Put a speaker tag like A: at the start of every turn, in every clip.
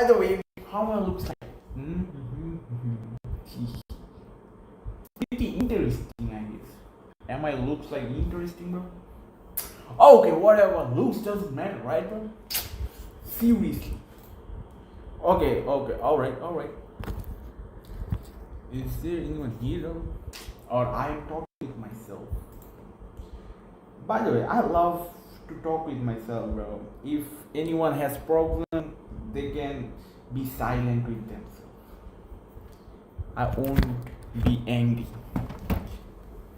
A: by the way, how I looks like? Pretty interesting, I guess. Am I looks like interesting, bro? Okay, whatever. Looks doesn't matter, right, bro? Seriously. Okay, alright. Is there anyone here, though? Or I am talking with myself? By the way, I love to talk with myself, bro. If anyone has problem, they can be silent with themselves. I won't be angry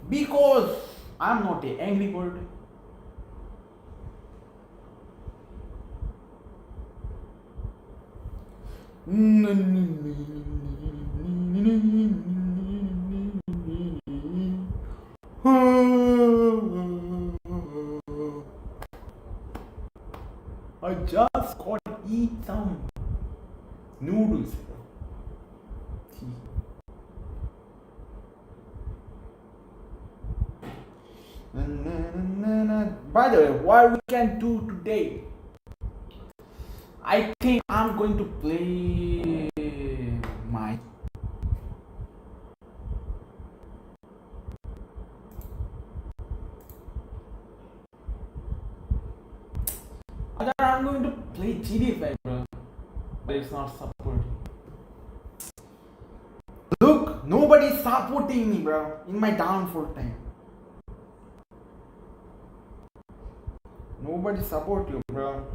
A: because I'm not an angry bird. I just gotta eat some noodles. By the way, what we can do today? I think I'm going to play my I'm going to play GD5, bro. But it's not supporting. Look, nobody's supporting me, bro, in my downfall time. Nobody support you, bro.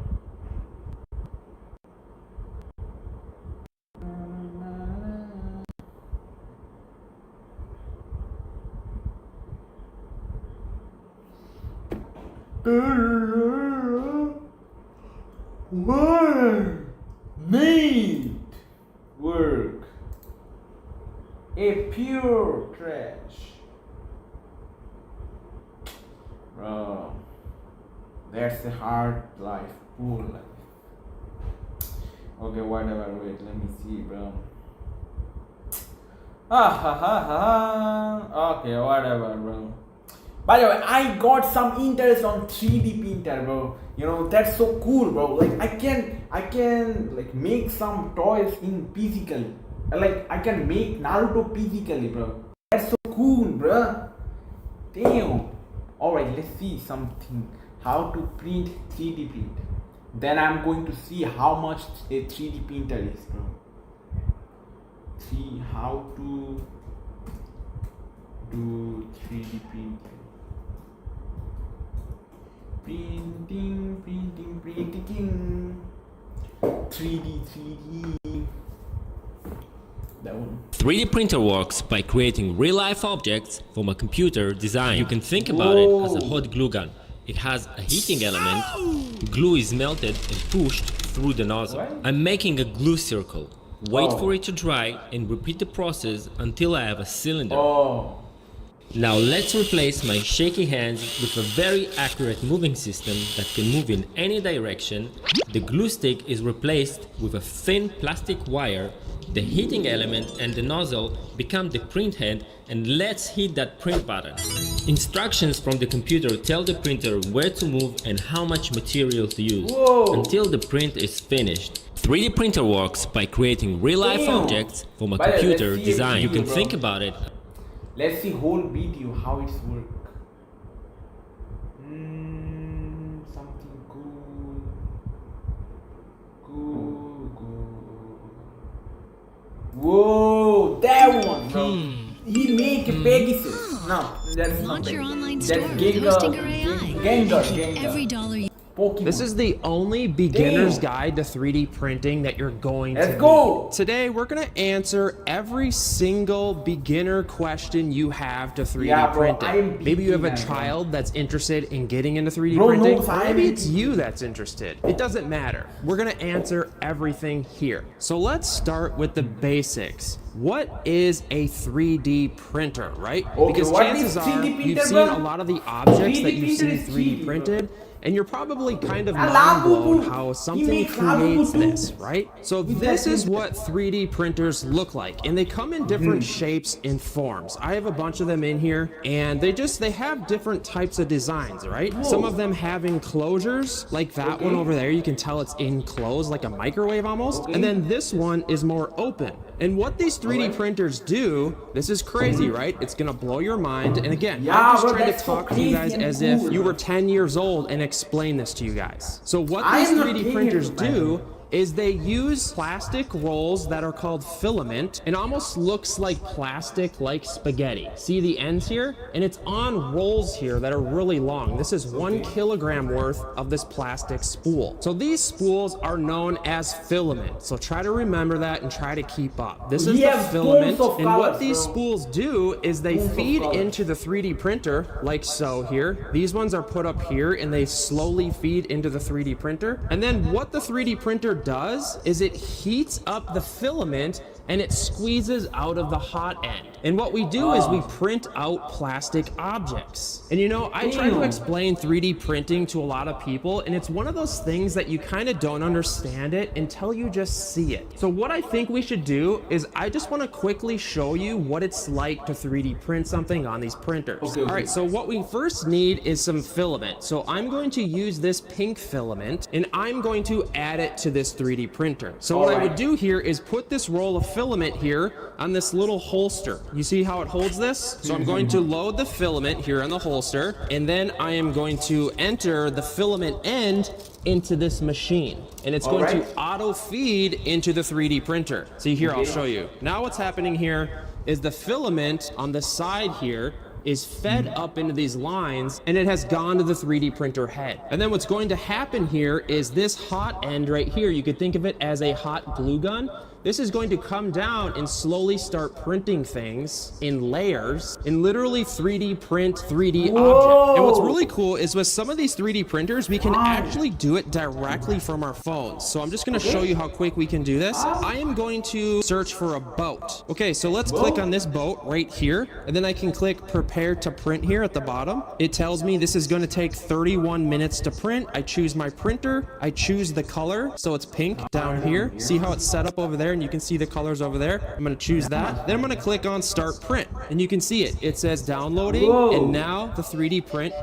A: Work need work a pure trash, bro. That's a hard life, poor life. Okay, whatever. Wait, let me see, bro. Okay, whatever, bro. By the way, I got some interest on 3D printer, bro. You know, that's so cool, bro. Like I can like make some toys in physically. Like I can make Naruto physically, bro. That's so cool, bro. Damn. Alright, let's see something. How to print 3D print. Then I'm going to see how much a 3D printer is, bro. See how to do 3D printing. Printing. 3D. That one.
B: 3D printer works by creating real-life objects from a computer design. You can think about it as a hot glue gun. It has a heating element. Glue is melted and pushed through the nozzle.
A: What?
B: I'm making a glue circle. Wait for it to dry and repeat the process until I have a cylinder. Now let's replace my shaky hands with a very accurate moving system that can move in any direction. The glue stick is replaced with a thin plastic wire. The heating element and the nozzle become the print head, and let's hit that print button. Instructions from the computer tell the printer where to move and how much material to use until the print is finished. 3D printer works by creating real-life objects from a computer design. You can think about it.
A: Let's see whole video how it's work. Something cool. Whoa, that one, bro. He make a Pegasus. No, that's not
C: Launch your
A: Pegasus.
C: online
A: That's
C: store with
A: Gengar.
C: Hostinger AI.
A: Gengar.
C: Every dollar you
A: Pokemon.
D: This is the only beginner's guide to 3D printing that you're going to
A: Let's go.
D: need. Today, we're going to answer every single beginner question you have to 3D
A: Yeah, bro, I am
D: printing. Maybe you have a
A: beginner, bro.
D: child that's interested in getting into 3D
A: Bro,
D: printing.
A: no,
D: Or
A: I
D: maybe
A: am
D: it's you that's interested. It doesn't matter. We're going to answer everything here. So let's start with the basics. What is a 3D printer, right?
A: Okay,
D: Because
A: what
D: chances
A: is
D: are
A: 3D
D: you've
A: printer,
D: seen
A: bro?
D: a lot of the objects that
A: 3D
D: you've seen
A: printer is
D: 3D
A: 3D,
D: printed, And you're probably kind of
A: Ah,
D: mind blown
A: Labubu.
D: how
A: He
D: something
A: makes
D: creates
A: Labubu.
D: this, right? So this is what 3D printers look like, and they come in different shapes and forms. I have a bunch of them in here, and they have different types of designs, right? Some of them have enclosures, like that one over there. You can tell it's enclosed, like a microwave almost. And then this one is more open. And what these 3D printers do, this is crazy, right? It's gonna blow your mind. And again,
A: Yeah,
D: I'm just
A: bro,
D: trying to
A: that's so
D: talk to you guys
A: crazy and
D: as if
A: cool.
D: you were 10 years old and explain this to you guys. So what
A: I
D: these
A: am not
D: 3D
A: 10
D: printers
A: years old, man.
D: do is they use plastic rolls that are called filament and almost looks like plastic like spaghetti. See the ends here? And it's on rolls here that are really long. This is 1 kilogram worth of this plastic spool. So these spools are known as filament. So try to remember that and try to keep up. This is
A: We
D: the
A: have
D: filament.
A: spoons of
D: And what
A: colors,
D: these
A: bro.
D: spools do is they
A: Spoons of
D: feed
A: colors.
D: into the 3D printer like so here. These ones are put up here and they slowly feed into the 3D printer. And then what the 3D printer does is it heats up the filament and it squeezes out of the hot end. And what we do is we print out plastic objects. And you know, I try to explain 3D printing to a lot of people, and it's one of those things that you kind of don't understand it until you just see it. So what I think we should do is I just want to quickly show you what it's like to 3D print something on these printers.
A: Okay.
D: All right, so what we first need is some filament. So I'm going to use this pink filament and I'm going to add it to this 3D printer. So what I would do here is put this roll of filament here on this little holster. You see how it holds this? So I'm going to load the filament here on the holster, and then I am going to enter the filament end into this machine, and it's going to auto feed into the 3D printer. See here, I'll show you. Now what's happening here is the filament on the side here is fed up into these lines, and it has gone to the 3D printer head. And then what's going to happen here is this hot end right here, you could think of it as a hot glue gun. This is going to come down and slowly start printing things in layers and literally 3D print 3D objects. And what's really cool is with some of these 3D printers, we can actually do it directly from our phones. So I'm just gonna show you how quick we can do this. I am going to search for a boat. Okay, so let's click on this boat right here, and then I can click prepare to print here at the bottom. It tells me this is gonna take 31 minutes to print. I choose my printer, I choose the color, so it's pink down here. See how it's set up over there? And you can see the colors over there. I'm going to choose that. Then I'm going to click on start print, and you can see it. It says downloading, and now the 3D print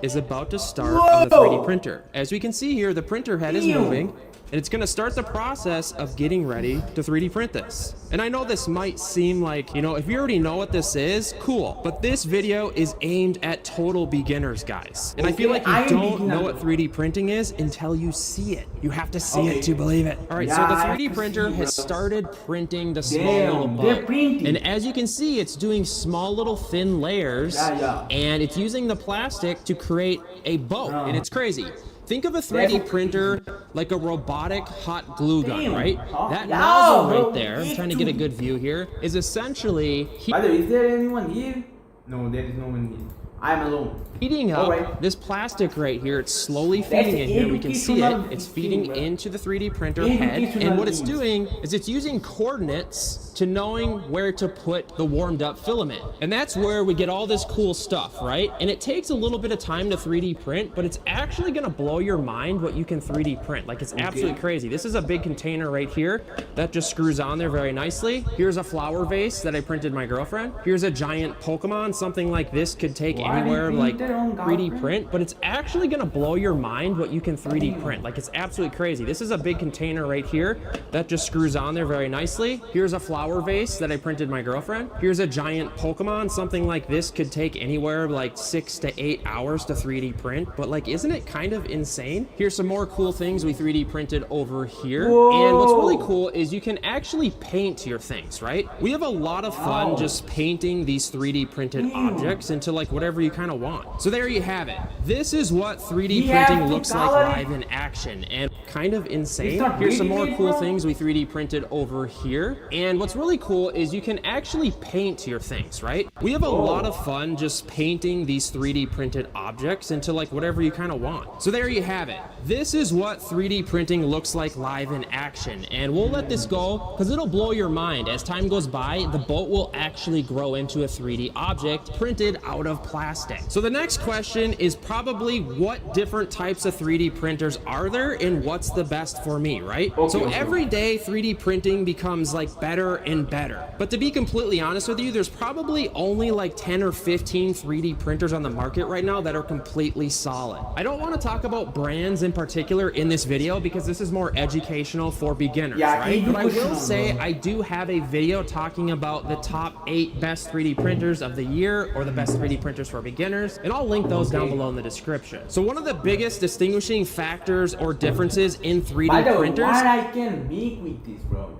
D: is about to start on the 3D printer. As we can see here, the printer head is moving, and it's going to start the process of getting ready to 3D print this. And I know this might seem like, you know, if you already know what this is, cool. But this video is aimed at total beginners, guys. And I feel like you don't know what 3D printing is until you see it. You have to see it to believe it. All right, so the 3D printer has started printing the small little boat. And as you can see, it's doing small little thin layers, and it's using the plastic to create a boat. And it's crazy. Think of a 3D printer like a robotic hot glue gun, right? That nozzle right there, I'm trying to get a good view here, is essentially
A: By the way, is there anyone here? No, there is no one here. I'm alone.
D: heating up this plastic right here. It's slowly feeding in here. We can see it. It's feeding into the 3D printer head. And what it's doing is it's using coordinates to knowing where to put the warmed up filament. And that's where we get all this cool stuff, right? And it takes a little bit of time to 3D print, but it's actually gonna blow your mind what you can 3D print. Like, it's absolutely crazy. This is a big container right here that just screws on there very nicely. Here's a flower vase that I printed my girlfriend. Here's a giant Pokemon. Something like this could take anywhere like 3D print, but it's actually gonna blow your mind what you can 3D print. Like, it's absolutely crazy. This is a big container right here that just screws on there very nicely. Here's a flower vase that I printed my girlfriend. Here's a giant Pokemon. Something like this could take anywhere like 6 to 8 hours to 3D print, but like, isn't it kind of insane? Here's some more cool things we 3D printed over here. And what's really cool is you can actually paint your things, right? We have a lot of fun just painting these 3D printed objects into like whatever you kind of want. So there you have it. This is what 3D printing looks like live in action, and kind of insane. Here's some more cool things we 3D printed over here. And what's really cool is you can actually paint your things, right? We have a lot of fun just painting these 3D printed objects into like whatever you kind of want. So there you have it. This is what 3D printing looks like live in action, and we'll let this go because it'll blow your mind. As time goes by, the boat will actually grow into a 3D object printed out of plastic. plastic. So the next question is probably what different types of 3D printers are there and what's the best for me, right? So every day 3D printing becomes like better and better. But to be completely honest with you, there's probably only like 10 or 15 3D printers on the market right now that are completely solid. I don't want to talk about brands in particular in this video because this is more educational for beginners, right? But I will say I do have a video talking about the top 8 best 3D printers of the year or the best 3D printers for beginners, and I'll link those down below in the description. So one of the biggest distinguishing factors or differences in 3D printers.
A: What I can make with this, bro?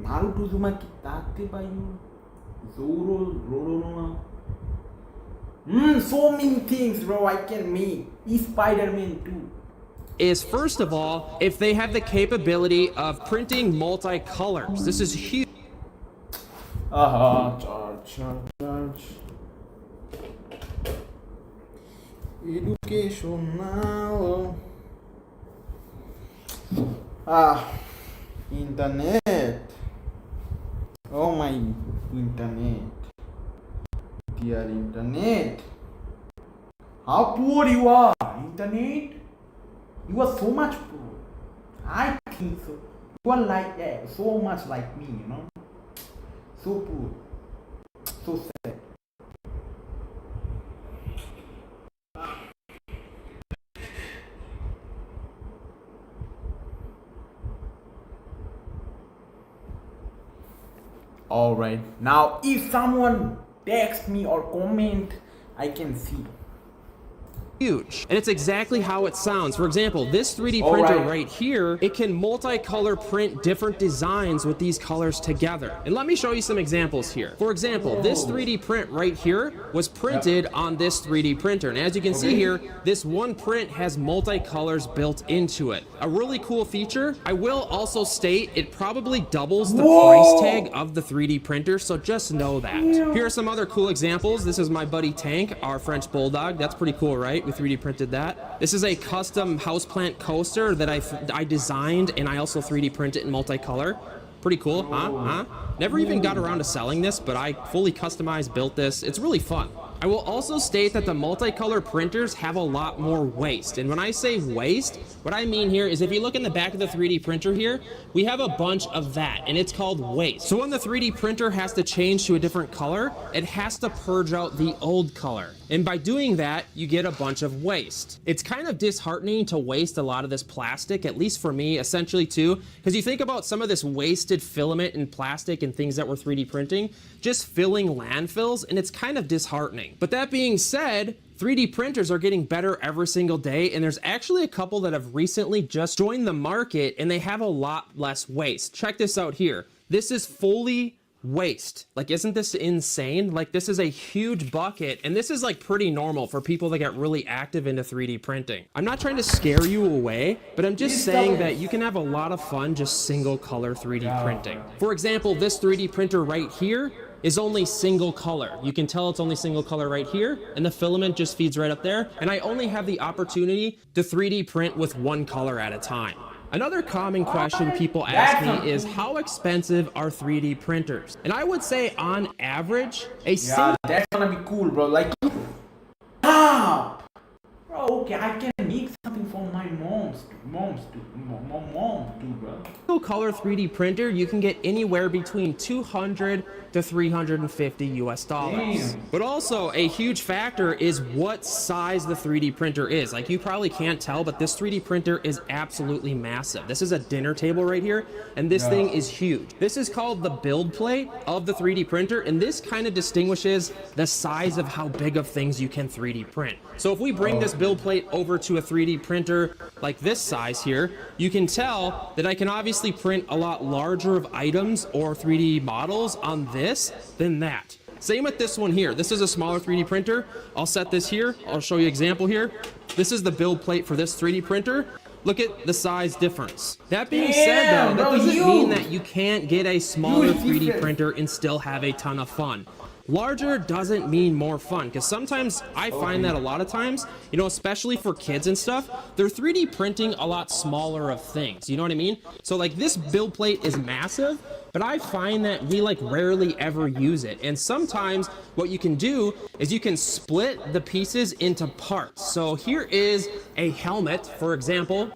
A: Naruto Zuma kitate bayu. Zoro, Roro. So many things, bro, I can make. Spider-Man too.
D: Is first of all, if they have the capability of printing multicolors. This is huge.
A: Charge. Educational. Internet. Oh my internet. Dear internet. How poor you are, internet? You are so much poor. I think so. You are like so much like me, you know. So poor. So sad. Alright, now if someone text me or comment, I can see.
D: Huge. And it's exactly how it sounds. For example, this 3D printer right here, it can multicolor print different designs with these colors together. And let me show you some examples here. For example, this 3D print right here was printed on this 3D printer. And as you can see here, this one print has multicolors built into it. A really cool feature. I will also state it probably doubles the price tag of the 3D printer, so just know that. Here are some other cool examples. This is my buddy Tank, our French Bulldog. That's pretty cool, right? We 3D printed that. This is a custom houseplant coaster that I designed, and I also 3D printed in multicolor. Pretty cool, huh? Never even got around to selling this, but I fully customized, built this. It's really fun. I will also state that the multicolor printers have a lot more waste. And when I say waste, what I mean here is if you look in the back of the 3D printer here, we have a bunch of that, and it's called waste. So when the 3D printer has to change to a different color, it has to purge out the old color. And by doing that, you get a bunch of waste. It's kind of disheartening to waste a lot of this plastic, at least for me, essentially too, because you think about some of this wasted filament and plastic and things that we're 3D printing, just filling landfills, and it's kind of disheartening. But that being said, 3D printers are getting better every single day, and there's actually a couple that have recently just joined the market, and they have a lot less waste. Check this out here. This is fully waste. Like, isn't this insane? Like, this is a huge bucket, and this is like pretty normal for people that get really active into 3D printing. I'm not trying to scare you away, but I'm just saying that you can have a lot of fun just single color 3D printing. For example, this 3D printer right here is only single color. You can tell it's only single color right here, and the filament just feeds right up there, and I only have the opportunity to 3D print with one color at a time. Another common question people ask me is how expensive are 3D printers? And I would say on average, a single...
A: That's gonna be cool, bro. Like, bro, okay, I can make something for my mom too, bro.
D: Single color 3D printer, you can get anywhere between 200 to 350 US dollars.
A: Damn.
D: But also a huge factor is what size the 3D printer is. Like, you probably can't tell, but this 3D printer is absolutely massive. This is a dinner table right here, and this thing is huge. This is called the build plate of the 3D printer, and this kind of distinguishes the size of how big of things you can 3D print. So if we bring this build plate over to a 3D printer like this size here, you can tell that I can obviously print a lot larger of items or 3D models on this than that. Same with this one here. This is a smaller 3D printer. I'll set this here. I'll show you an example here. This is the build plate for this 3D printer. Look at the size difference. That being said though, that doesn't mean that you can't get a smaller 3D printer and still have a ton of fun. Larger doesn't mean more fun, because sometimes I find that a lot of times, you know, especially for kids and stuff, they're 3D printing a lot smaller of things, you know what I mean? So like this build plate is massive, but I find that we like rarely ever use it. And sometimes what you can do is you can split the pieces into parts. So here is a helmet, for example.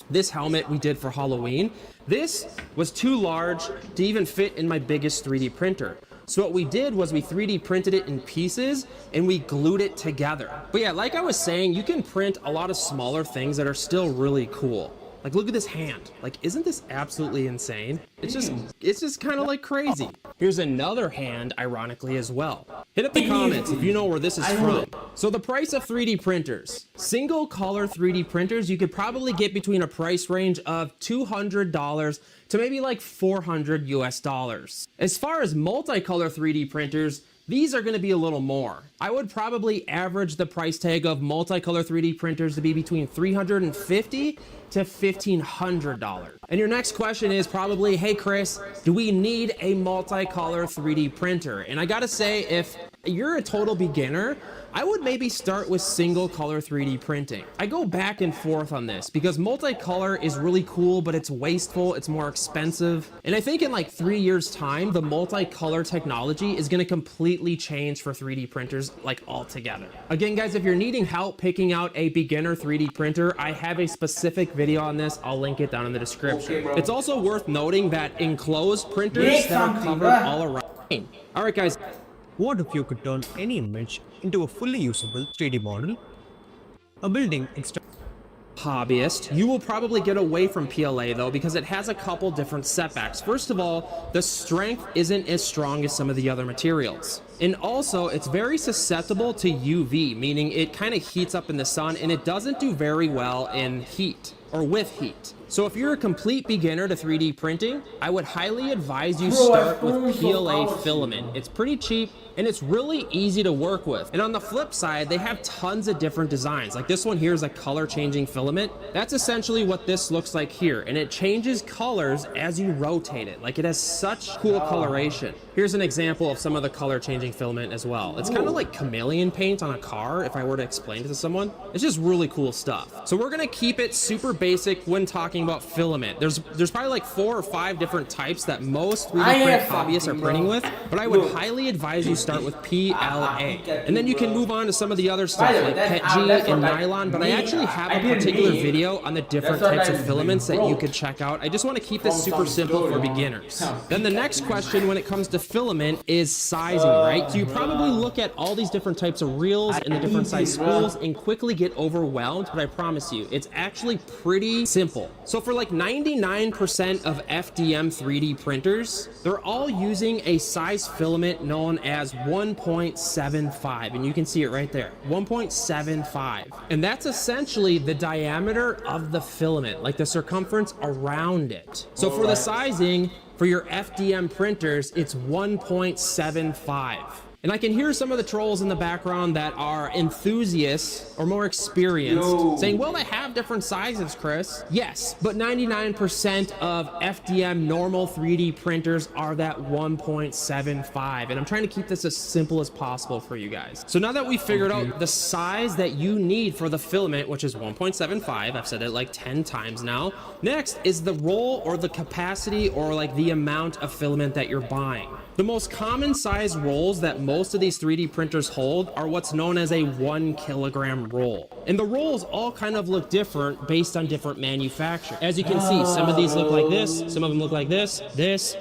D: This helmet we did for Halloween. This was too large to even fit in my biggest 3D printer. So what we did was we 3D printed it in pieces and we glued it together. But yeah, like I was saying, you can print a lot of smaller things that are still really cool. Like look at this hand. Like, isn't this absolutely insane? It's just kind of like crazy. Here's another hand, ironically, as well. Hit up the comments if you know where this is from. So the price of 3D printers. Single color 3D printers, you could probably get between a price range of $200 to maybe like $400 US. As far as multicolor 3D printers, these are going to be a little more. I would probably average the price tag of multicolor 3D printers to be between $350 to $1,500. And your next question is probably, hey Chris, do we need a multicolor 3D printer? And I gotta say, if you're a total beginner, I would maybe start with single color 3D printing. I go back and forth on this because multicolor is really cool, but it's wasteful, it's more expensive. And I think in like 3 years time, the multicolor technology is gonna completely change for 3D printers like altogether. Again, guys, if you're needing help picking out a beginner 3D printer, I have a specific video on this. I'll link it down in the description.
A: Okay,
D: it's also worth noting that enclosed printers that are covered all around. All right, guys.
C: What if you could turn any image into a fully usable 3D model? A building
D: Hobbyist, you will probably get away from PLA though because it has a couple different setbacks. First of all, the strength isn't as strong as some of the other materials. And also, it's very susceptible to UV, meaning it kind of heats up in the sun and it doesn't do very well in heat or with heat. So if you're a complete beginner to 3D printing, I would highly advise you start with PLA filament. It's pretty cheap and it's really easy to work with. And on the flip side, they have tons of different designs. Like this one here is a color changing filament. That's essentially what this looks like here. And it changes colors as you rotate it. Like it has such cool coloration. Here's an example of some of the color changing filament as well. It's kind of like chameleon paint on a car, if I were to explain it to someone. It's just really cool stuff. So we're gonna keep it super basic when talking about filament. There's probably like 4 or 5 different types that most 3D print hobbyists are printing with, but I would highly advise you start with PLA. And then you can move on to some of the other stuff like PETG and nylon, but I actually have a particular video on the different types of filaments that you could check out. I just want to keep this super simple for beginners. Then the next question when it comes to filament is sizing, right? So you probably look at all these different types of reels and the different size spools and quickly get overwhelmed, but I promise you, it's actually pretty simple. So for like 99% of FDM 3D printers, they're all using a size filament known as 1.75, and you can see it right there, 1.75. And that's essentially the diameter of the filament, like the circumference around it. So for the sizing, for your FDM printers, it's 1.75. And I can hear some of the trolls in the background that are enthusiasts or more experienced saying, well, they have different sizes, Chris. Yes, but 99% of FDM normal 3D printers are that 1.75. And I'm trying to keep this as simple as possible for you guys. So now that we figured out the size that you need for the filament, which is 1.75, I've said it like 10 times now. Next is the roll or the capacity or like the amount of filament that you're buying. The most common size rolls that most of these 3D printers hold are what's known as a 1 kilogram roll. And the rolls all kind of look different based on different manufacturers. As you can see, some of these look like this, some of them look like this,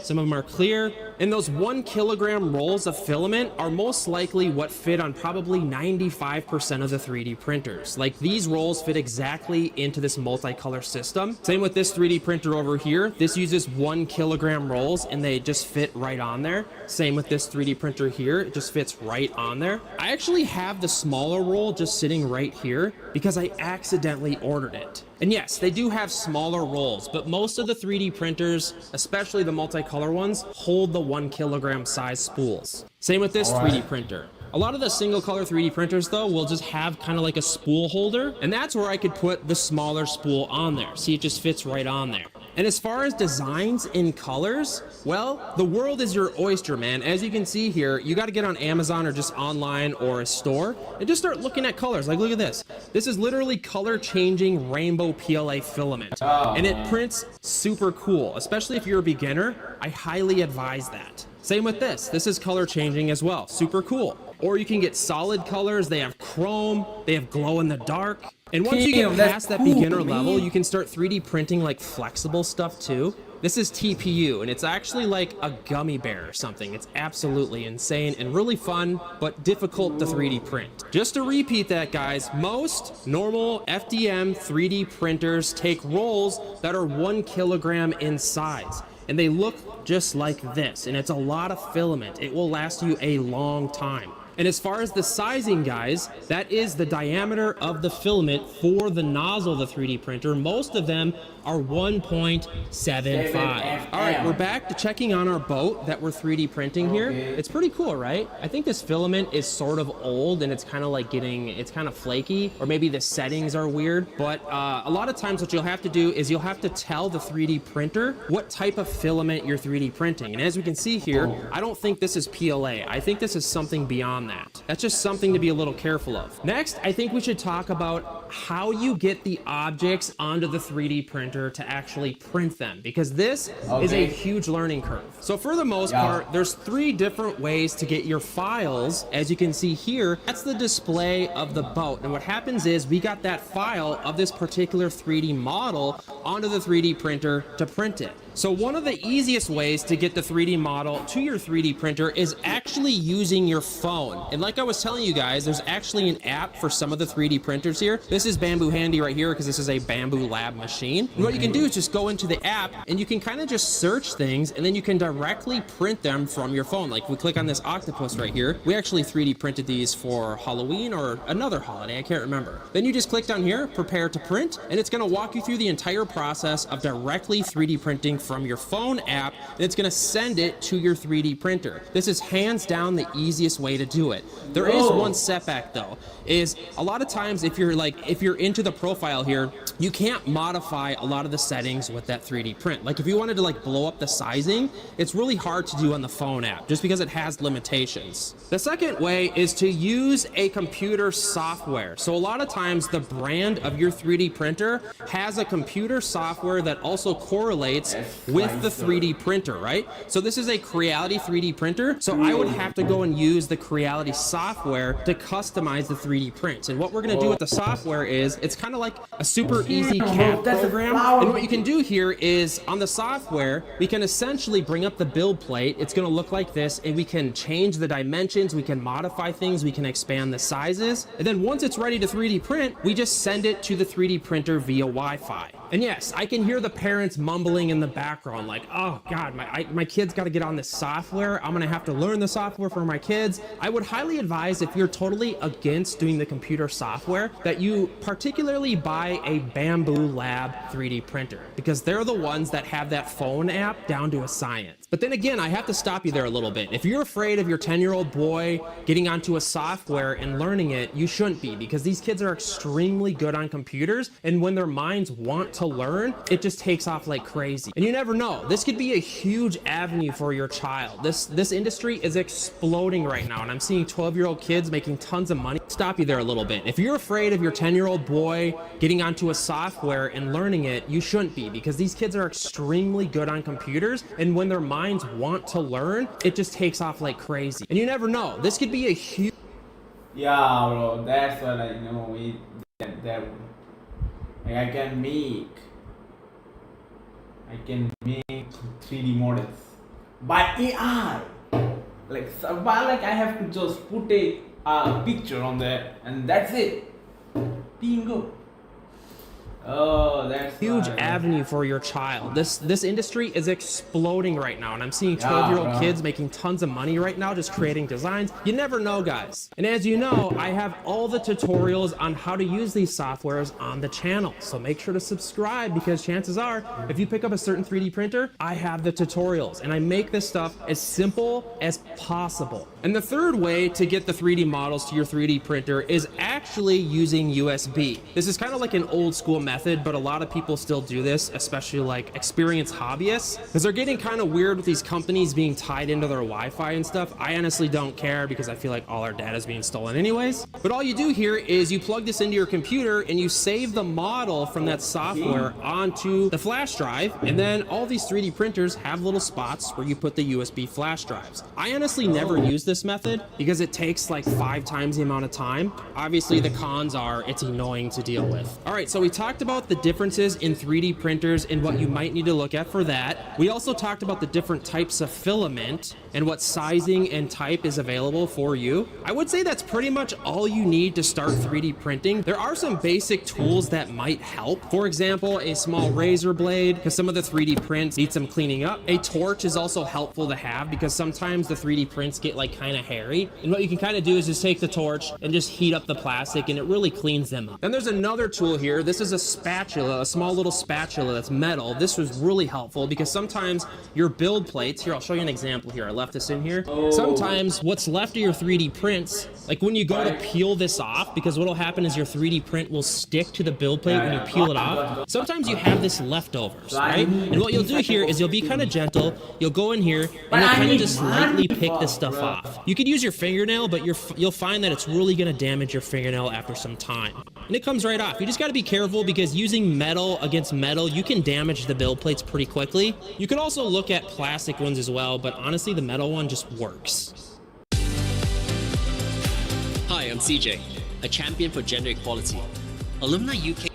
D: some of them are clear. And those 1 kilogram rolls of filament are most likely what fit on probably 95% of the 3D printers. Like these rolls fit exactly into this multicolor system. Same with this 3D printer over here. This uses 1 kilogram rolls and they just fit right on there. Same with this 3D printer here, it just fits right on there. I actually have the smaller roll just sitting right here because I accidentally ordered it. And yes, they do have smaller rolls, but most of the 3D printers, especially the multicolor ones, hold the 1 kilogram size spools. Same with this 3D printer. A lot of the single color 3D printers though will just have kind of like a spool holder, and that's where I could put the smaller spool on there. See, it just fits right on there. And as far as designs in colors, well, the world is your oyster, man. As you can see here, you got to get on Amazon or just online or a store and just start looking at colors. Like, look at this. This is literally color changing rainbow PLA filament. And it prints super cool, especially if you're a beginner. I highly advise that. Same with this. This is color changing as well. Super cool. Or you can get solid colors. They have chrome. They have glow in the dark. And once you get past that beginner level, you can start 3D printing like flexible stuff too. This is TPU, and it's actually like a gummy bear or something. It's absolutely insane and really fun, but difficult to 3D print. Just to repeat that, guys, most normal FDM 3D printers take rolls that are 1 kilogram in size. And they look just like this, and it's a lot of filament. It will last you a long time. And as far as the sizing, guys, that is the diameter of the filament for the nozzle of the 3D printer. Most of them are 1.75. All right, we're back to checking on our boat that we're 3D printing here. It's pretty cool, right? I think this filament is sort of old and it's kind of like it's kind of flaky, or maybe the settings are weird. But a lot of times what you'll have to do is you'll have to tell the 3D printer what type of filament you're 3D printing. And as we can see here, I don't think this is PLA. I think this is something beyond that. That's just something to be a little careful of. Next, I think we should talk about how you get the objects onto the 3D printer to actually print them, because this is a huge learning curve. So for the most part, there's 3 different ways to get your files. As you can see here, that's the display of the boat. And what happens is we got that file of this particular 3D model onto the 3D printer to print it. So one of the easiest ways to get the 3D model to your 3D printer is actually using your phone. And like I was telling you guys, there's actually an app for some of the 3D printers here. This is Bamboo Handy right here because this is a Bamboo Lab machine. And what you can do is just go into the app and you can kind of just search things, and then you can directly print them from your phone. Like we click on this octopus right here. We actually 3D printed these for Halloween or another holiday, I can't remember. Then you just click down here, prepare to print, and it's gonna walk you through the entire process of directly 3D printing from your phone app, and it's gonna send it to your 3D printer. This is hands down the easiest way to do it. There is one setback though, is a lot of times if you're into the profile here, you can't modify a lot of the settings with that 3D print. Like if you wanted to like blow up the sizing, it's really hard to do on the phone app just because it has limitations. The second way is to use a computer software. So a lot of times the brand of your 3D printer has a computer software that also correlates with the 3D printer, right? So this is a Creality 3D printer. So I would have to go and use the Creality software to customize the 3D prints. And what we're gonna do with the software is, it's kind of like a super easy CAD program. And what you can do here is on the software, we can essentially bring up the build plate. It's gonna look like this, and we can change the dimensions, we can modify things, we can expand the sizes. And then once it's ready to 3D print, we just send it to the 3D printer via Wi-Fi. And yes, I can hear the parents mumbling in the background like, oh God, my kid's got to get on this software. I'm gonna have to learn the software for my kids. I would highly advise, if you're totally against doing the computer software, that you particularly buy a Bamboo Lab 3D printer, because they're the ones that have that phone app down to a science. But then again, I have to stop you there a little bit. If you're afraid of your 10-year-old boy getting onto a software and learning it, you shouldn't be, because these kids are extremely good on computers, and when their minds want to learn, it just takes off like crazy. And you never know, this could be a huge avenue for your child. This industry is exploding right now, and I'm seeing 12-year-old kids making tons of money. Stop you there a little bit. If you're afraid of your 10-year-old boy getting onto a software and learning it, you shouldn't be, because these kids are extremely good on computers, and when their minds want to learn, it just takes off like crazy. And you never know, this could be a huge...
A: Yeah, bro, that's what I know. That like I can make 3D models by AI. Like I have to just put a picture on there, and that's it. Bingo. Oh, that's
D: huge avenue for your child. This industry is exploding right now, and I'm seeing 12-year-old kids making tons of money right now just creating designs. You never know, guys. And as you know, I have all the tutorials on how to use these softwares on the channel. So make sure to subscribe, because chances are, if you pick up a certain 3D printer, I have the tutorials, and I make this stuff as simple as possible. And the third way to get the 3D models to your 3D printer is actually using USB. This is kind of like an old school method. method, but a lot of people still do this, especially like experienced hobbyists, because they're getting kind of weird with these companies being tied into their Wi-Fi and stuff. I honestly don't care because I feel like all our data is being stolen anyways. But all you do here is you plug this into your computer and you save the model from that software onto the flash drive, and then all these 3D printers have little spots where you put the USB flash drives. I honestly never use this method because it takes like 5 times the amount of time. Obviously the cons are it's annoying to deal with. All right, so we talked about the differences in 3D printers and what you might need to look at for that. We also talked about the different types of filament and what sizing and type is available for you. I would say that's pretty much all you need to start 3D printing. There are some basic tools that might help. For example, a small razor blade, because some of the 3D prints need some cleaning up. A torch is also helpful to have because sometimes the 3D prints get like kind of hairy. And what you can kind of do is just take the torch and just heat up the plastic and it really cleans them up. Then there's another tool here. This is a spatula, a small little spatula that's metal. This was really helpful because sometimes your build plates, here I'll show you an example here. I left this in here. Sometimes what's left of your 3D prints, like when you go to peel this off, because what'll happen is your 3D print will stick to the build plate when you peel it off. Sometimes you have this leftovers, right? And what you'll do here is you'll be kind of gentle. You'll go in here and you'll kind of just lightly pick this stuff off. You could use your fingernail, but you'll find that it's really going to damage your fingernail after some time. And it comes right off. You just got to be careful because using metal against metal, you can damage the build plates pretty quickly. You could also look at plastic ones as well, but honestly, the metal one just works.
B: Hi, I'm CJ, a champion for gender equality. Alumni UK.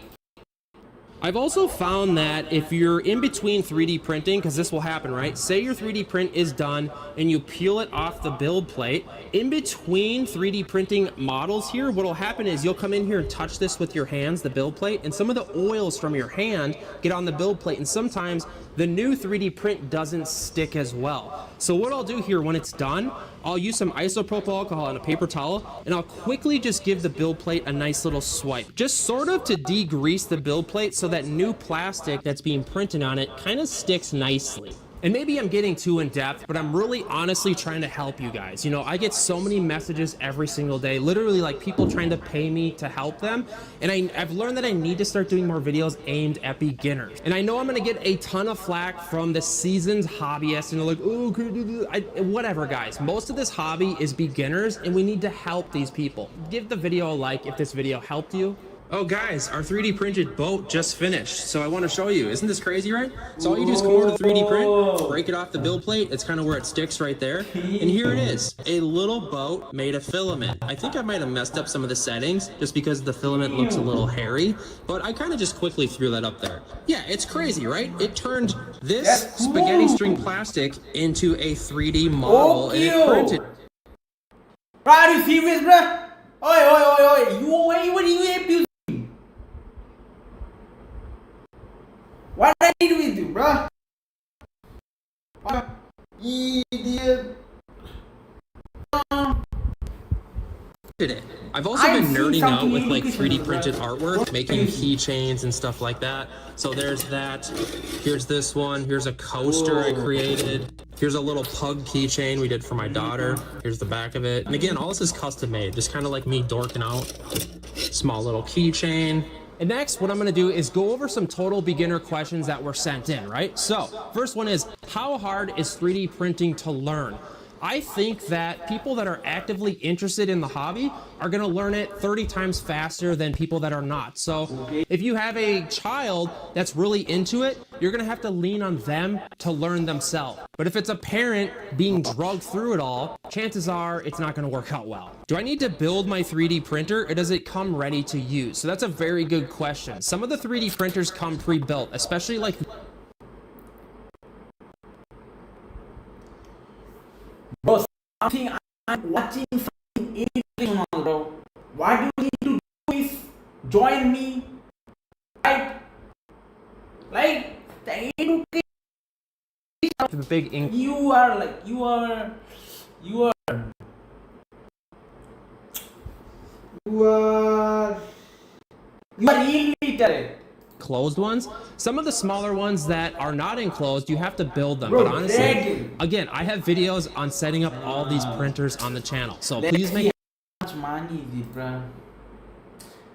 D: I've also found that if you're in between 3D printing, because this will happen, right? Say your 3D print is done and you peel it off the build plate. In between 3D printing models here, what will happen is you'll come in here and touch this with your hands, the build plate, and some of the oils from your hand get on the build plate, and sometimes the new 3D print doesn't stick as well. So what I'll do here when it's done, I'll use some isopropyl alcohol and a paper towel, and I'll quickly just give the build plate a nice little swipe, just sort of to degrease the build plate so that new plastic that's being printed on it kind of sticks nicely. And maybe I'm getting too in depth, but I'm really honestly trying to help you guys. You know, I get so many messages every single day, literally like people trying to pay me to help them. And I've learned that I need to start doing more videos aimed at beginners. And I know I'm gonna get a ton of flack from the seasoned hobbyists and they're like, oh, could you do that? Whatever, guys. Most of this hobby is beginners and we need to help these people. Give the video a like if this video helped you. Oh guys, our 3D printed boat just finished, so I want to show you. Isn't this crazy, right? So all you do is come over to 3D print, break it off the build plate. It's kind of where it sticks right there. And here it is, a little boat made of filament. I think I might have messed up some of the settings just because the filament looks a little hairy, but I kind of just quickly threw that up there. Yeah, it's crazy, right? It turned this spaghetti string plastic into a 3D model and it printed.
A: Bro, are you serious, bro? Oi, what are you abusing? What I did with you, bro? Idiot.
D: I've also been nerding out with like 3D printed artwork, making keychains and stuff like that. So there's that. Here's this one. Here's a coaster I created. Here's a little pug keychain we did for my daughter. Here's the back of it. And again, all this is custom made, just kind of like me dorking out. Small little keychain. And next, what I'm gonna do is go over some total beginner questions that were sent in, right? So, first one is, how hard is 3D printing to learn? I think that people that are actively interested in the hobby are gonna learn it 30 times faster than people that are not. So if you have a child that's really into it, you're gonna have to lean on them to learn themselves. But if it's a parent being drugged through it all, chances are it's not gonna work out well. Do I need to build my 3D printer or does it come ready to use? So that's a very good question. Some of the 3D printers come pre-built, especially like
A: Bro, something I'm watching something educational, bro. What do you need to do is join me, right? Like the education.
D: the big ink.
A: You are illiterate.
D: Closed ones. Some of the smaller ones that are not enclosed, you have to build them. But honestly, again, I have videos on setting up all these printers on the channel. So please make
A: how much money is it, bro?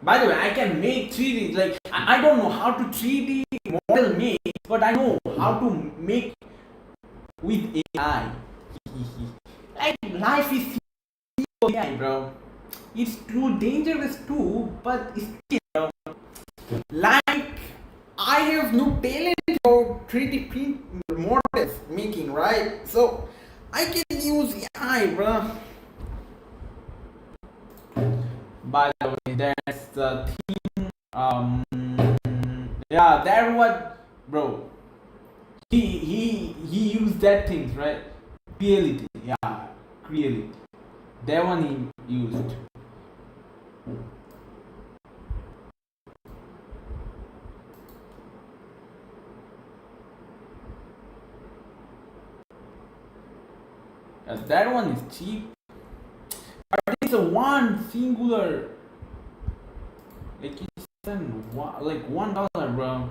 A: By the way, I can make 3D. Like I don't know how to 3D model make, but I know how to make with AI. Like life is AI, bro. It's too dangerous too, but still, bro. Like I have no talent for 3D print models making, right? So I can use AI, bro. By the way, that's the thing. Yeah, that what, bro. He used that things, right? Reality, yeah, reality. That one he used. That one is cheap. But it's a one singular, like it's like $1, bro.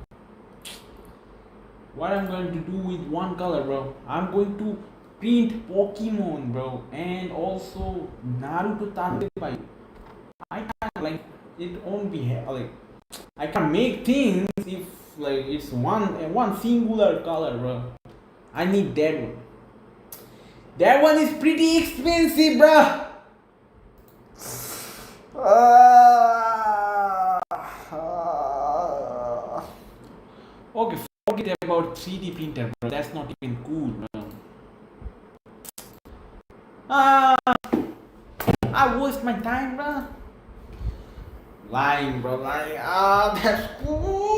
A: What I'm going to do with one color, bro? I'm going to print Pokemon, bro, and also Naruto Tatepai. I can't, like, it won't be like I can make things if like it's one singular color, bro. I need that one. That one is pretty expensive, bro. Okay, forget about 3D printer, bro. That's not even cool, bro. I waste my time, bro. Lying, bro, lying. That's cool.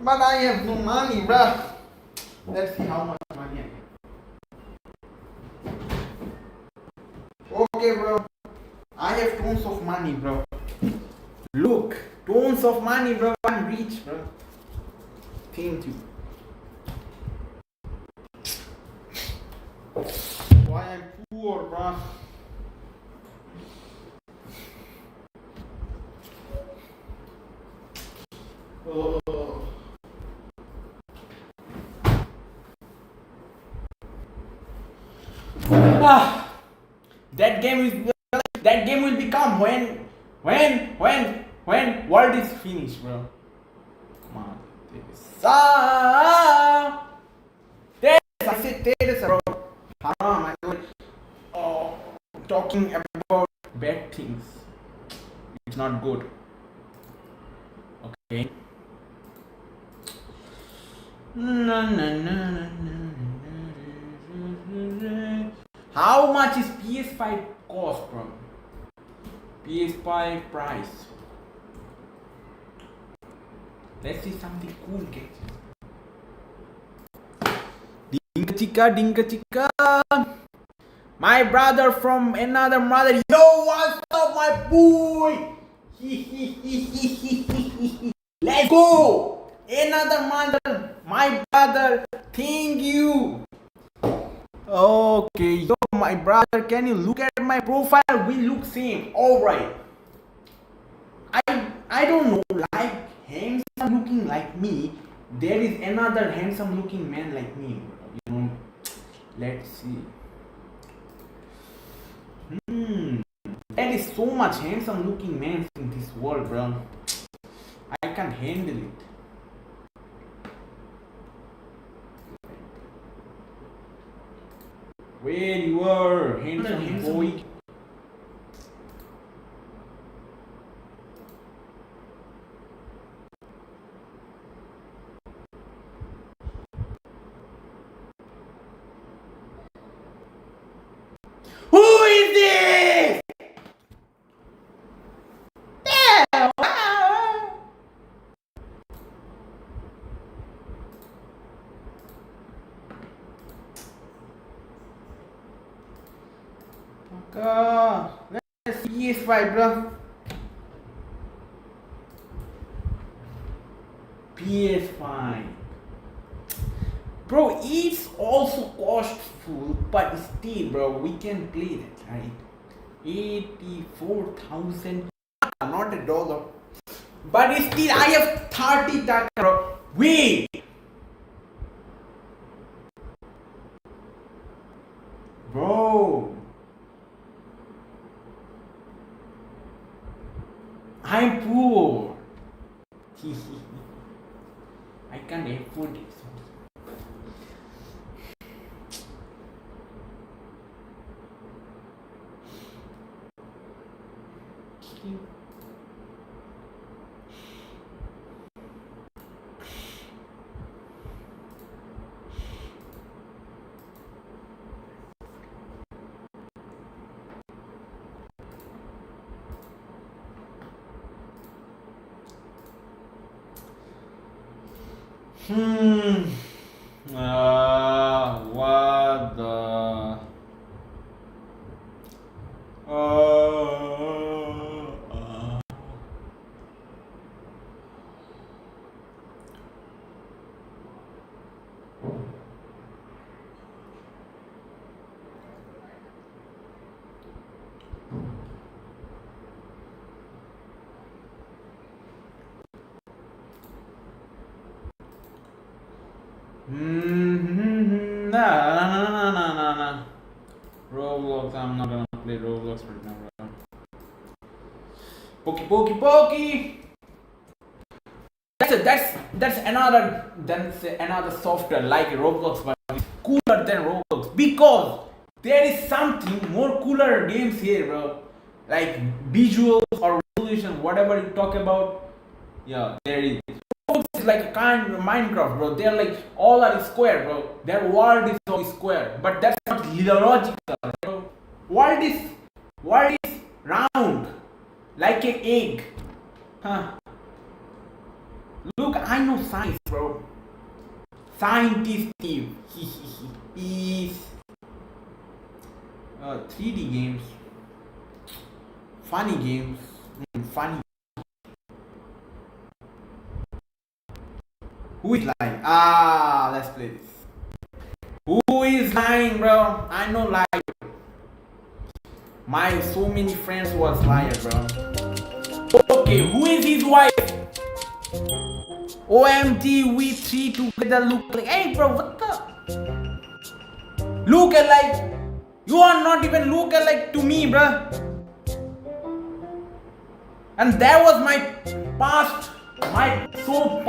A: But I have no money, bro. Let's see how much money I have. Okay, bro. I have tons of money, bro. Look, tons of money, bro. I'm rich, bro. Thank you. Why I'm poor, bro? Oh. That game will become when world is finished, bro. Come on, I said Teresa, bro. Haram, I know. Oh, talking about bad things. It's not good. Okay. How much is PS5 cost, bro? PS5 price. Let's see something cool, kids. Dinka chica. My brother from another mother. Yo, what's up, my boy? Let's go. Another mother. My brother. Thank you. Okay, yo, my brother, can you look at my profile? We look same. All right. I don't know, like handsome looking like me. There is another handsome looking man like me. You know. Let's see. There is so much handsome looking men in this world, bro. I can't handle it. Where you are, handsome boy? Who is this? Damn! Let's see PS5, bro. PS5. Bro, it's also costful, but still, bro, we can play that, right? 84,000, not a dollar. But still, I have 30 taka, bro. Wait! Bro, I'm poor. I can't afford it. What the? Nah. Roblox, I'm not gonna play Roblox right now, bro. Poki. That's another software like Roblox, but it's cooler than Roblox because there is something more cooler games here, bro. Like visuals or resolution, whatever you talk about. Yeah, there is. Roblox is like a kind of Minecraft, bro. They're like all are square, bro. Their world is all square, but that's not logical, bro. World is round, like an egg. Huh? Look, I know science, bro. Scientist Steve. Peace. 3D games. Funny games. Funny. Who is lying? Let's play this. Who is lying, bro? I know lie. My so many friends was liar, bro. Okay, who is his wife? OMG, we three together look like. Hey, bro, what the? Look alike. You are not even look alike to me, bro. And that was my past, so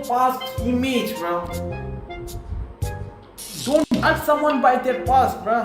A: past image, bro. Don't judge someone by their past, bro.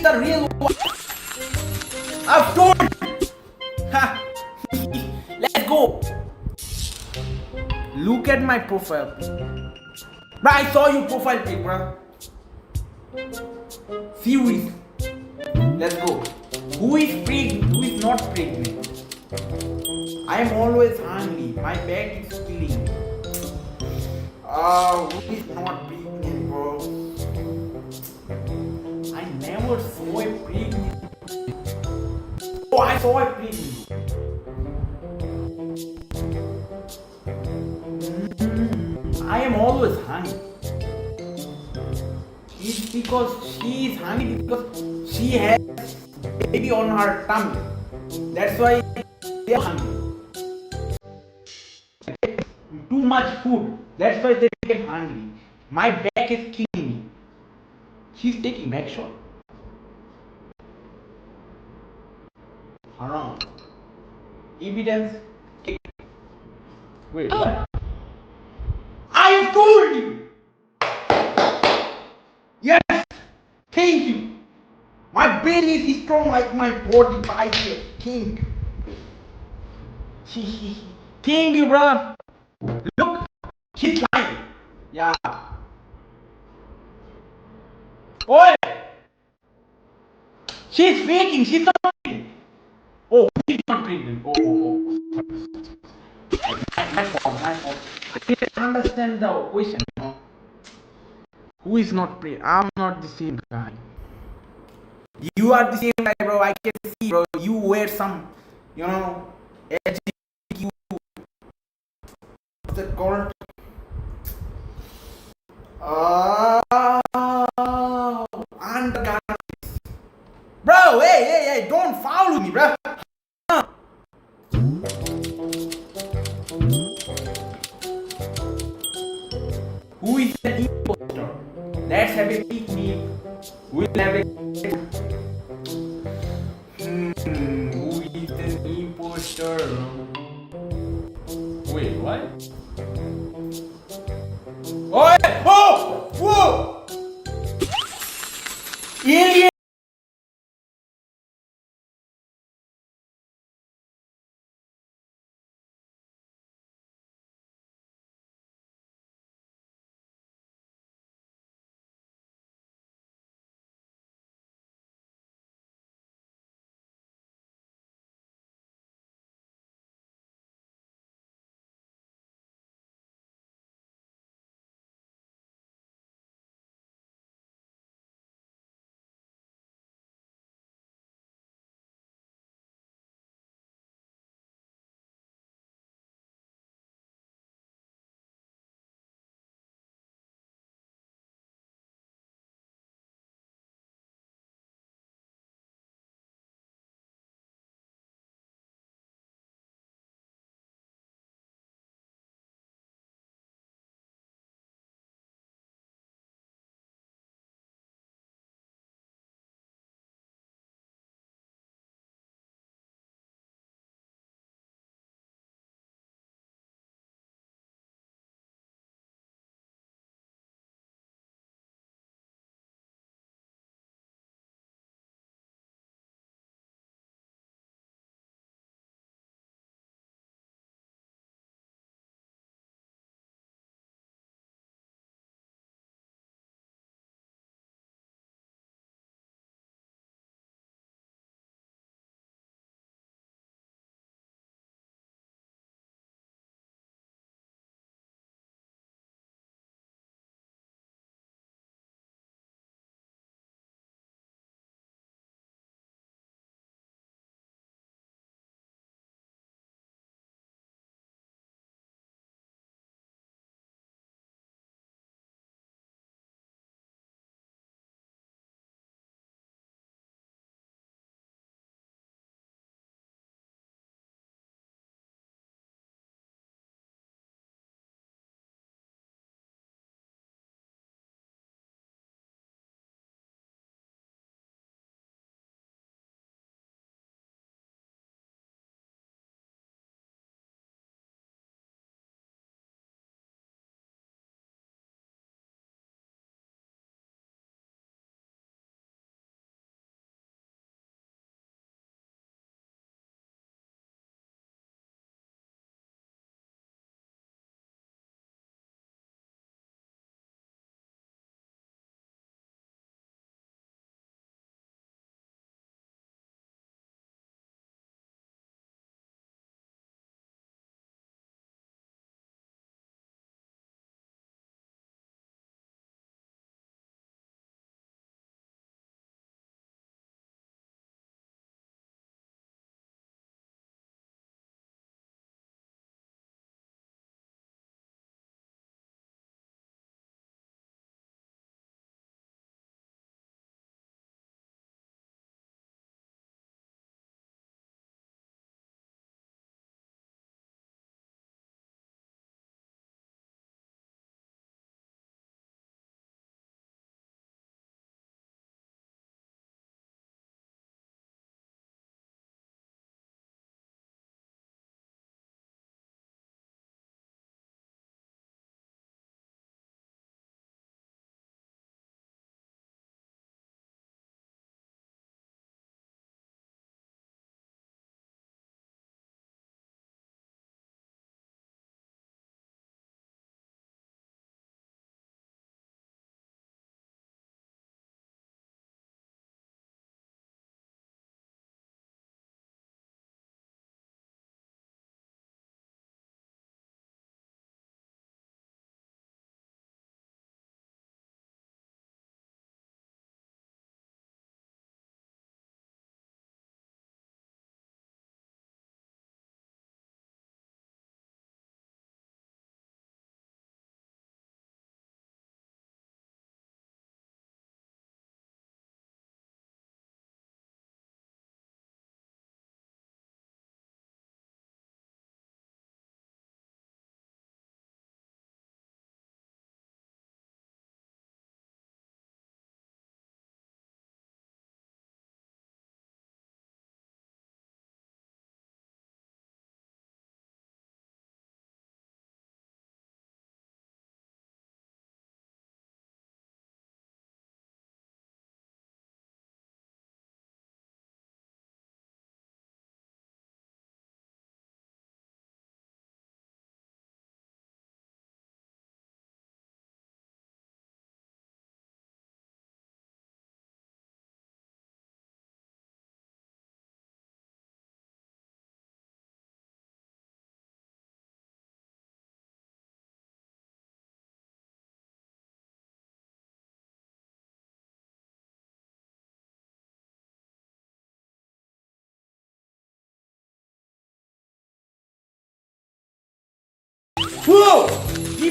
A: The real one. I've told you. Ha. Let's go. Look at my profile. Bro, I saw your profile pic, bro. Serious. Let's go. Who is pregnant? Who is not pregnant? I am always hungry. My back is killing me. Who is not pregnant, bro? I never saw a pregnant. Oh, I saw a pregnant. I am always hungry. It's because she is hungry because she has baby on her tummy. That's why they are hungry. Too much food. That's why they get hungry. My back is killing me. She's taking back shot. Haram. Evidence. Wait, what? I told you! Yes! Thank you! My very strong like my body bicep. Think. Think, you bro. Look, he's lying. Yeah. Oi! She's faking. She's not faking. Oh, she's not pregnant. Oh. My fault. My fault. I didn't understand the question. Who is not pregnant? I'm not the same guy. You are the same guy, bro. I can see, bro. You wear some, you know, HQ, what's it called? Undergarments. Bro, hey, don't follow me, bro. Who is the imposter? Let's have a picnic. We'll have a. Who is the imposter? Wait, what? Oh! Whoa! Alien!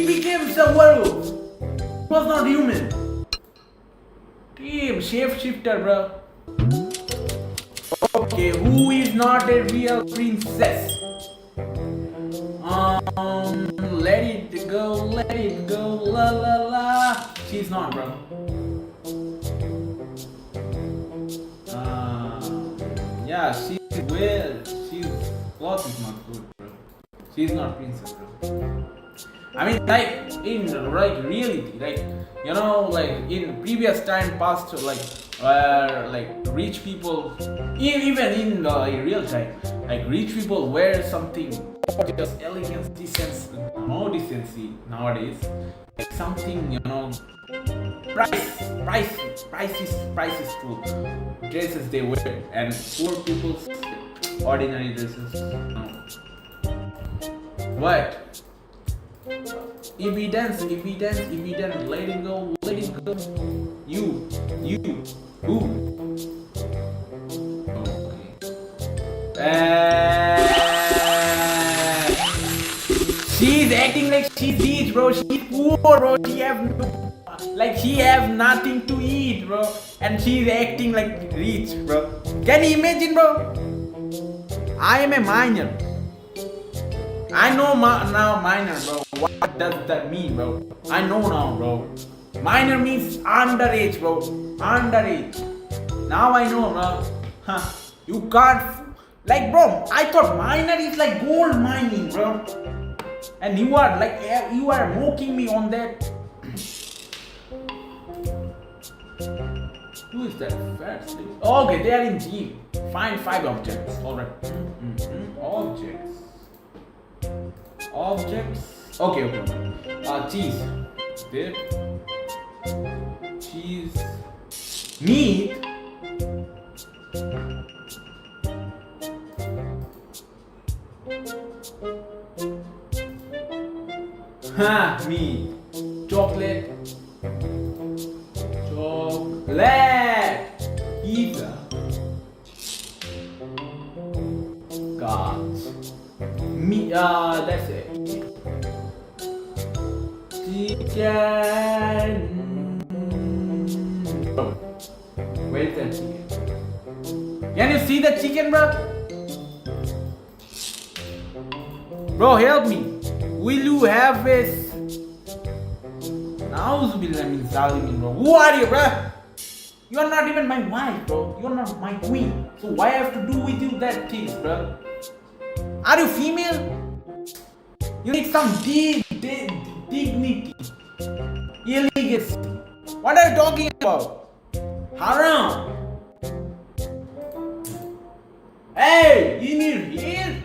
A: became the werewolf. He was not human. Damn, shapeshifter, bro. Okay, who is not a real princess? Let it go, la la la. She's not, bro. Yeah, she's weird. She's cloth is not good, bro. She's not princess, bro. I mean, like in like reality, like you know, like in previous time past, like where like rich people, even in real time, like rich people wear something just elegance, decency, no decency nowadays. Like something, you know, price is full. Dresses they wear, and poor people's ordinary dresses. No. What? Evidence, let it go, You, who? Okay. She's acting like she's rich, bro. She's poor, bro. She have nothing to eat, bro. And she's acting like rich, bro. Can you imagine, bro? I am a minor. I know now minor, bro. What does that mean, bro? I know now, bro. Minor means underage, bro. Underage. Now I know, bro. Huh. You can't. Like, bro, I thought minor is like gold mining, bro. And you are like, you are mocking me on that. Who is that fat slave? Okay, they are in G. Find 5 objects. Alright. Objects. Okay. Cheese. There. Cheese. Meat. Meat. Chocolate. Pizza. Gosh. Meat. That's it. Chicken. Where's that chicken? Can you see the chicken, bro? Bro, help me. Will you have this? Bro. Who are you, bro? You are not even my wife, bro. You are not my queen. So why I have to do with you that things, bro? Are you female? You need some dignity, elegance. What are you talking about? Haram. Hey, you need hair?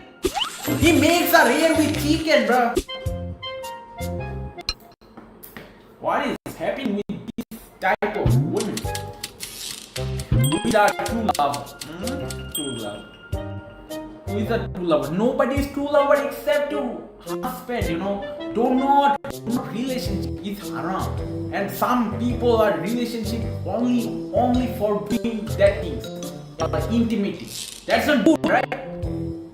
A: He makes a hair with chicken, bro. What is happening with this type of women? Who is our true lover? True love. Who is a true lover? Nobody is true lover except your husband, you know. Do not relationship is haram. And some people are relationship only for doing that things. Intimacy. That's not good, right?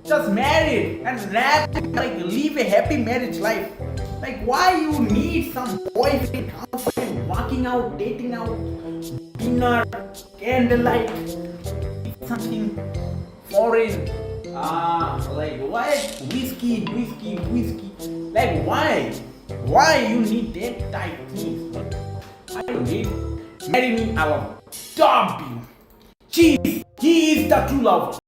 A: Just married and live a happy marriage life. Like, why you need some boyfriend, girlfriend, walking out, dating out, dinner, candlelight, something foreign. Like what? Whiskey. Like why? Why you need that type things? I don't need. Marry me, I will stop you. He is the true lover.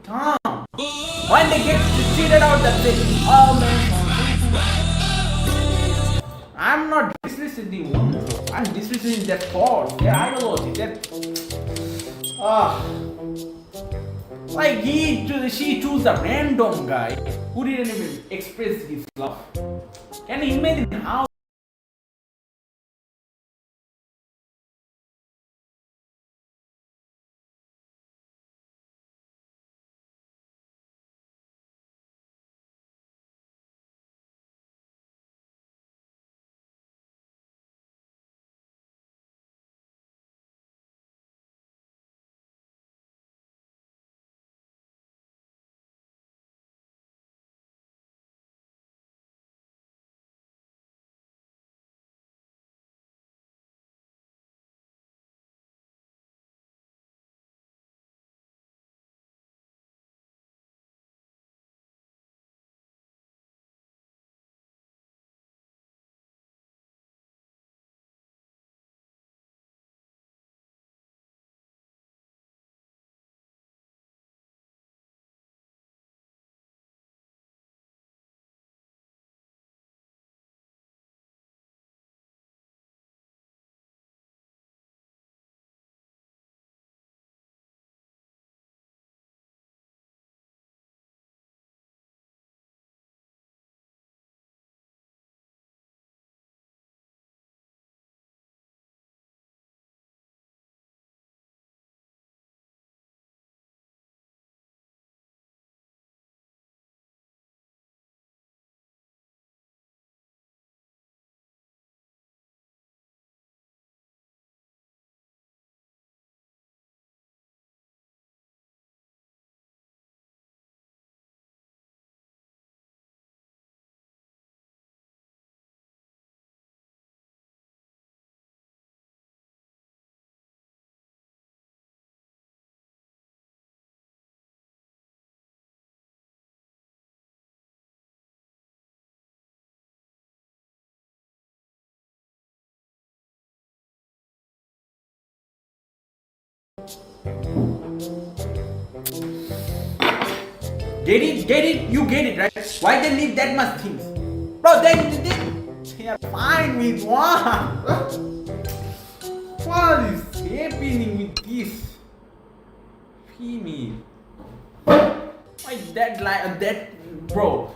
A: calm. When they get cheated out, that's it. Oh man, I'm not disrespecting women. I'm disrespecting their thoughts, their ideology, their ah. Like she chose a random guy who didn't even express his love. Can you imagine how? Get it, you get it, right? Why they leave that much things? Bro, they are fine with one. What is happening with this female? Why that like that, bro?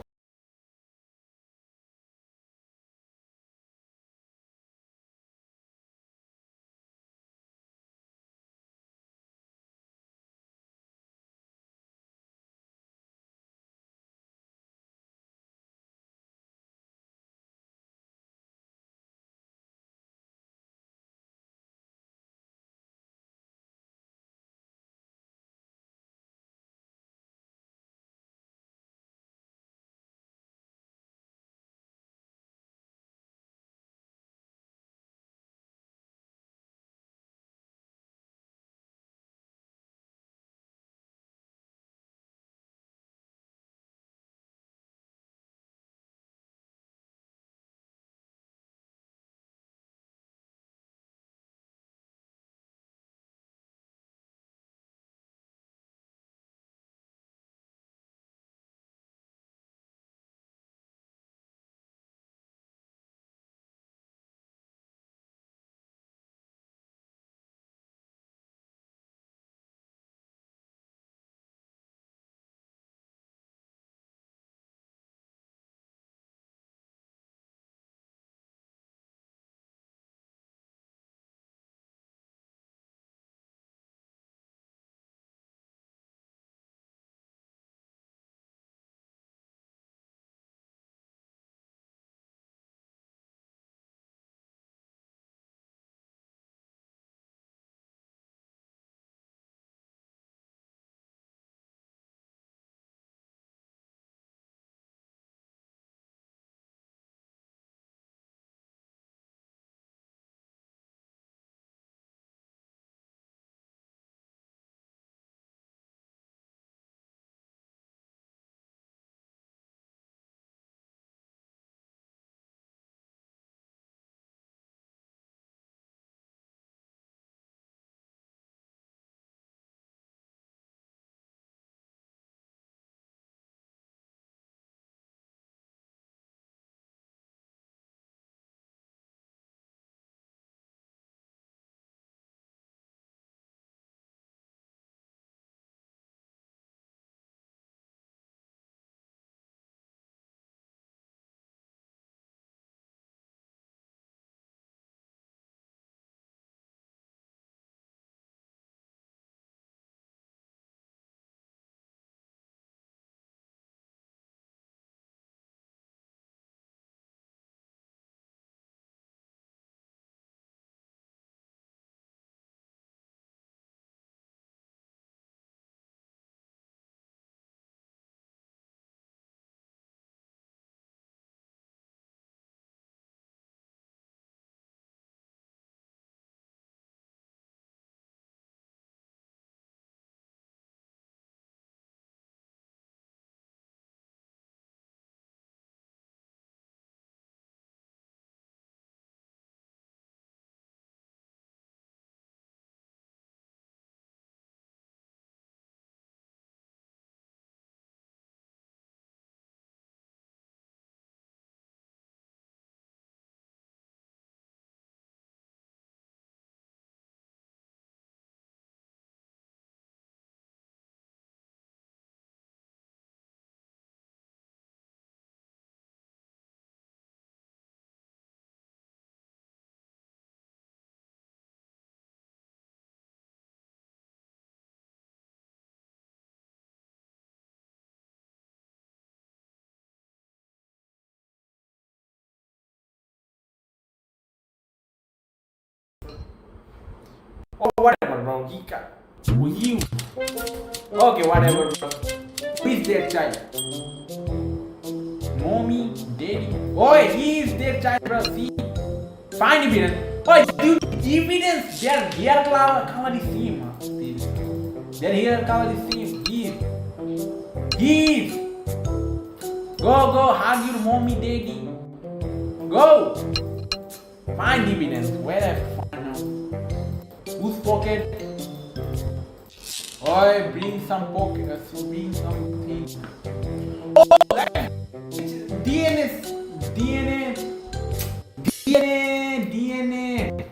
A: whatever, bro. He. Okay, whatever, bro. Who is their child? Mommy, daddy. Oh, he is their child, bro. See, find evidence. Oh, due to evidence, their hair color is same. Their hair color is same. He is. Go, hug your mommy, daddy. Go. Find evidence. Where I find now? Whose pocket? Oh, bring some pocket. Bring something. Oh, DNA. DNA. DNA.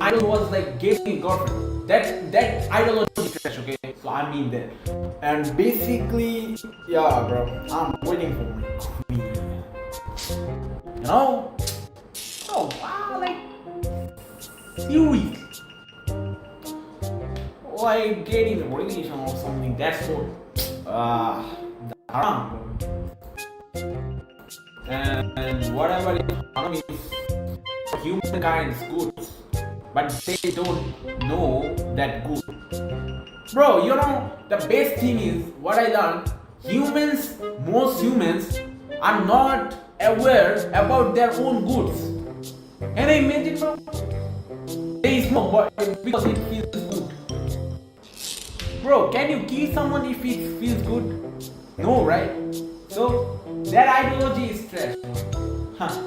A: idol was like getting a girlfriend. That ideology is trash, okay? So I mean that. And basically, yeah, bro, I'm waiting for my queen. You know? Oh, wow, like seriously, like getting a relation or something. That's so haram, bro. And whatever is haram is humankind's good, but they don't know that good. Bro, you know, the best thing is what I learned, most humans are not aware about their own goods. And I imagine, bro, they smoke because it feels good. Bro, can you kill someone if it feels good? No, right? So, that ideology is trash. Huh.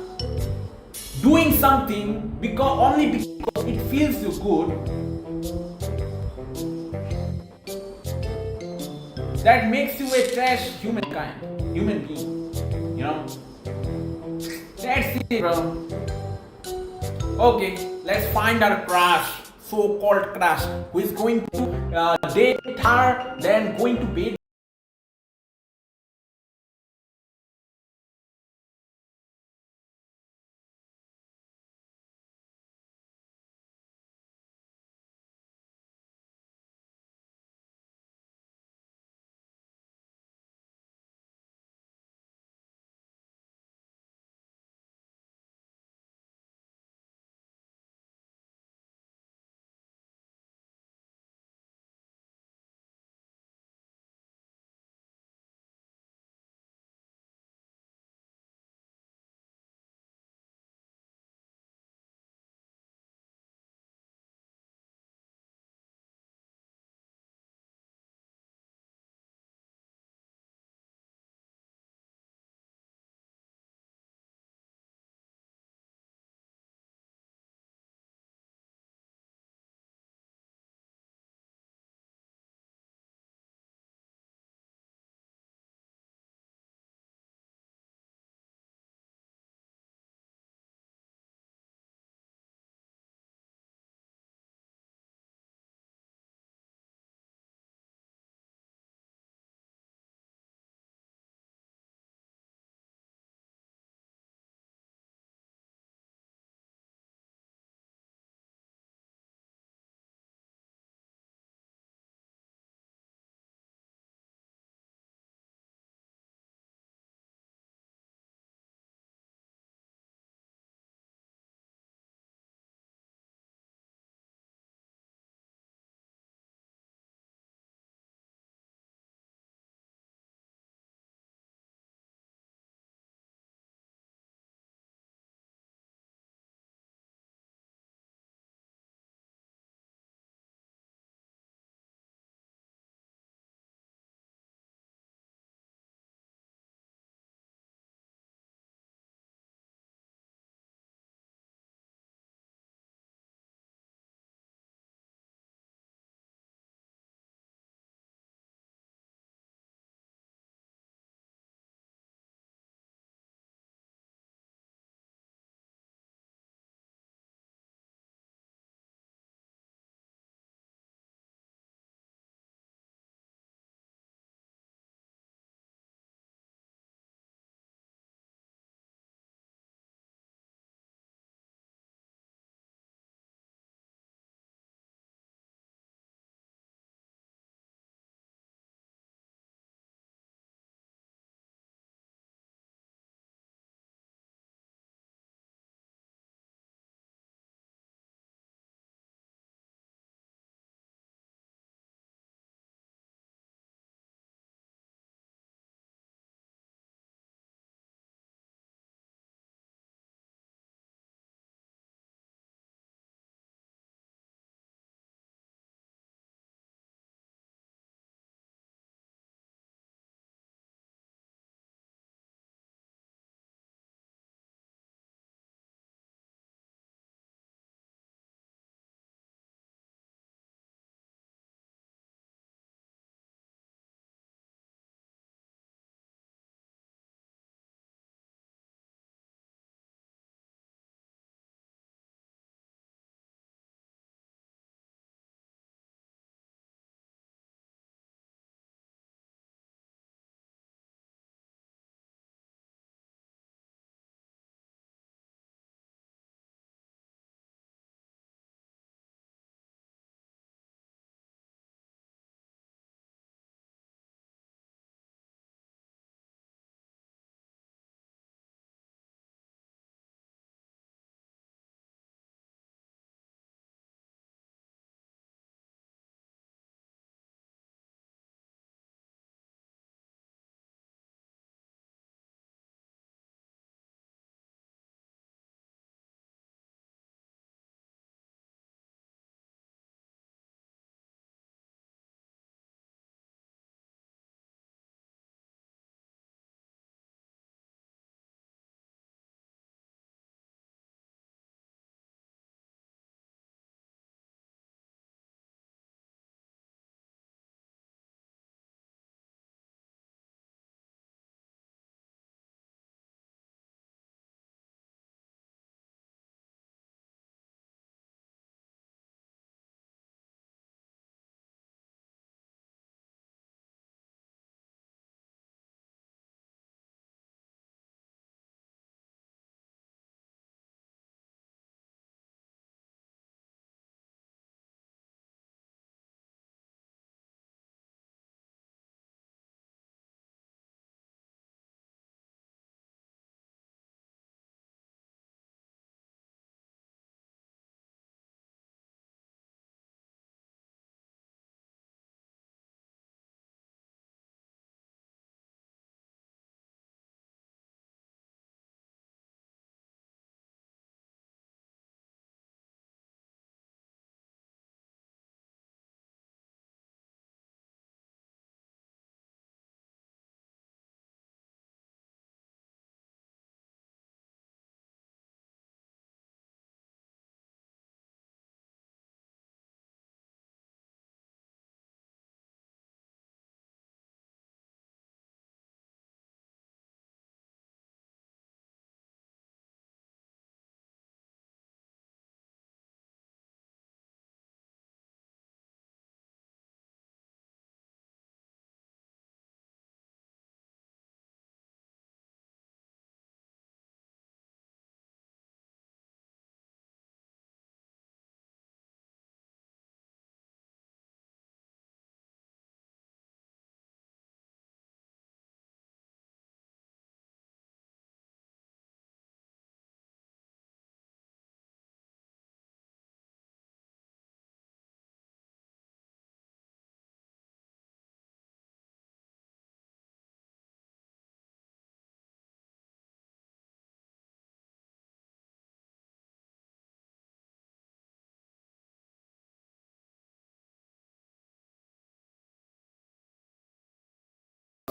A: Doing something only because it feels you good, that makes you a trash human being. You know? That's it, bro. Okay, let's find our crush, so-called crush, who is going to date her, then going to bed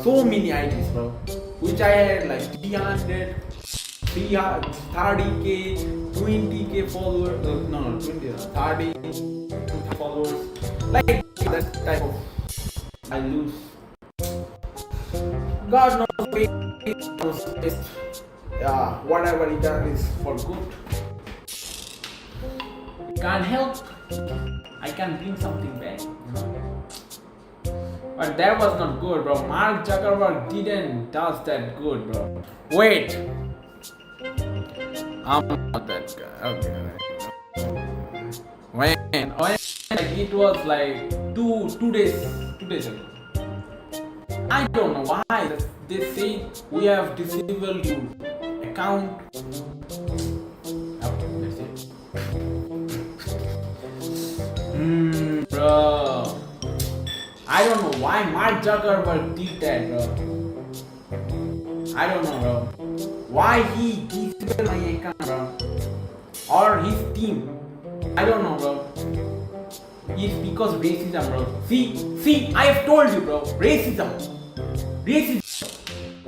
A: so many IDs, bro, which I had like 300, 30k, 20k followers, no, 20, 30 followers, like that type of, I lose. God knows, yeah, whatever he done is for good. Can't help. I can bring something back, you know. But that was not good, bro. Mark Zuckerberg didn't does that good, bro. Wait, I'm not that guy. Okay. When like it was like two days ago. I don't know why they say we have disabled your account. Okay, that's it. Bro. I don't know why Mark Zuckerberg did that, bro. I don't know, bro. Why he disabled my account, bro? Or his team. I don't know, bro. It's because racism, bro. See, I have told you, bro. Racism.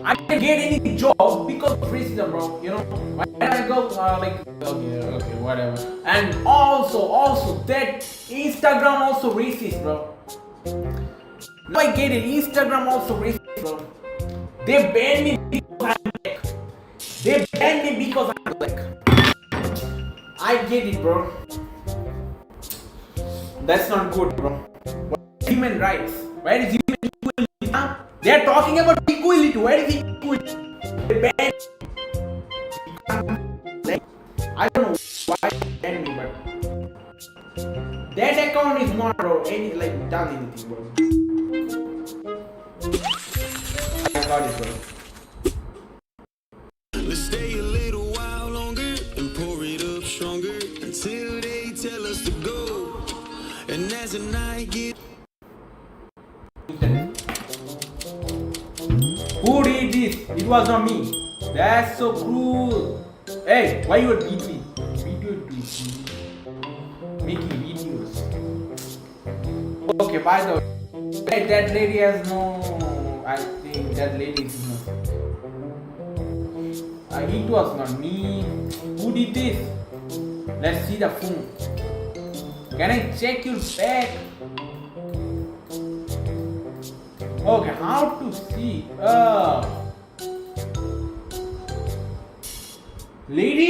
A: I can't get any job because of racism, bro. You know, when I go like, okay, whatever. And also that Instagram also racist, bro. Now I get it. Instagram also racist, bro. They banned me because I'm black. They banned me because I'm black. I get it, bro. That's not good, bro. What is human rights? Where is human equality? Huh? They are talking about equality. Where is equality? They banned me. I don't know why they banned me, but that account is not, bro, any like done anything, bro. I got it, bro.
E: Let's stay a little while longer and pour it up stronger until they tell us to go. And as the night gets
A: Who did this? It was not me. That's so cruel. Hey, why you are between? Making videos. Okay, by the way, that lady has no. I think that lady is no. It was not me. Who did this? Let's see the phone. Can I check your back? Okay, how to see? Lady.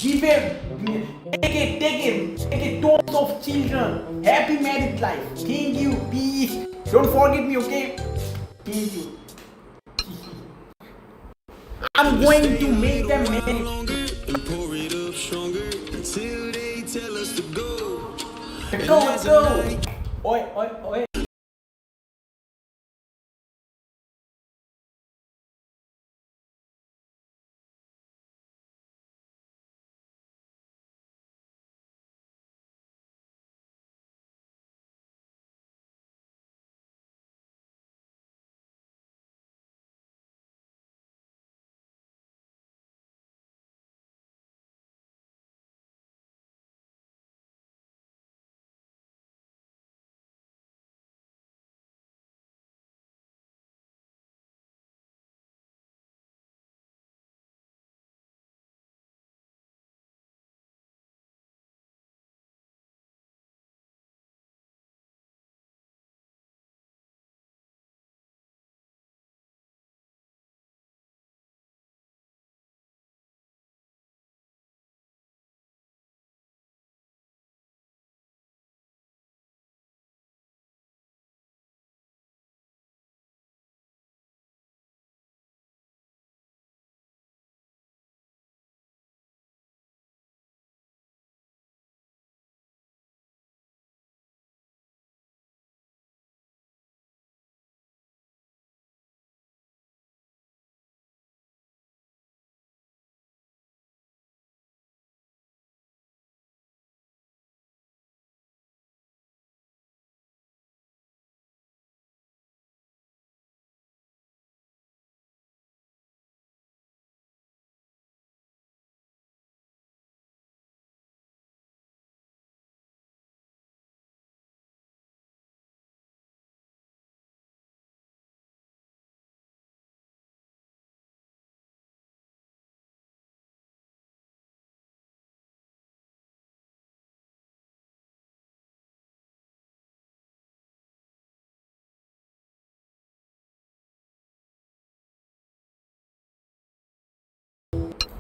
A: Give him, take it, toast of children. Happy married life. Thank you, peace. Don't forget me, okay? Thank you. I'm going to make them marry.
E: And pour it up stronger until they tell us to go.
A: Go. Oi.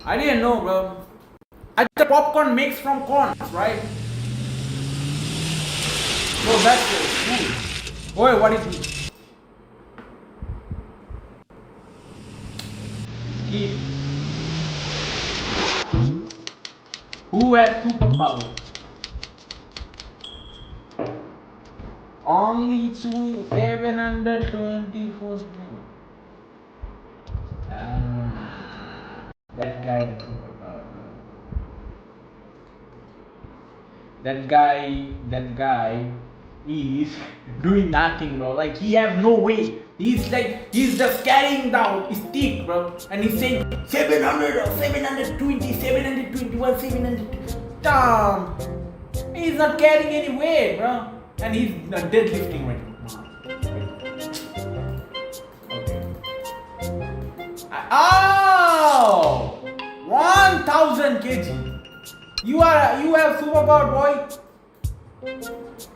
A: I didn't know, bro. I the popcorn makes from corn, right? So that's cool. Boy, what is it? Skip. Who has superpower? Only 724. That guy has superpower. That guy is doing nothing, bro. Like he have no weight. He's just carrying down his stick, bro. And he's saying 700, 720, 721, 700. Damn. He's not carrying any weight, bro. And he's deadlifting right now. Okay. Oh! 1000 kg. You have superpower, boy.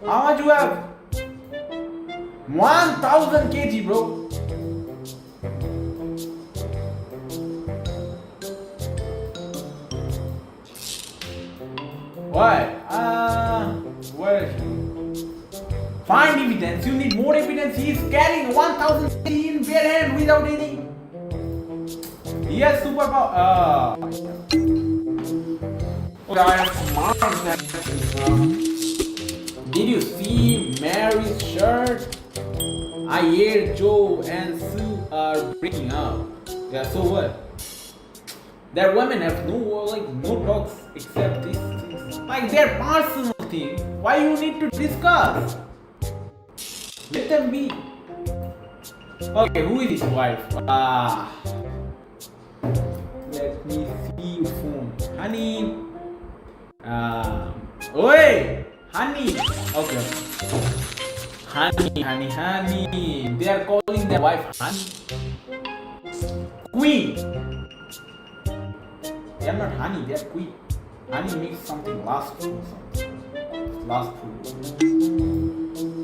A: How much you have? 1000 kg, bro. Why? Where is he? Find evidence. You need more evidence. He is carrying 1000 kg in bare hand without any. He has superpower. Did you see Mary's shirt? I hear Joe and Sue are breaking up. Yeah, so what? Their women have no talks except these things. Like their personal things. Why you need to discuss? Let them be. Okay, who is his wife? Let me see your phone. Honey. Oi! Honey! Okay. Honey. They are calling their wife honey. Queen! They are not honey, they are queen. Honey makes something last food.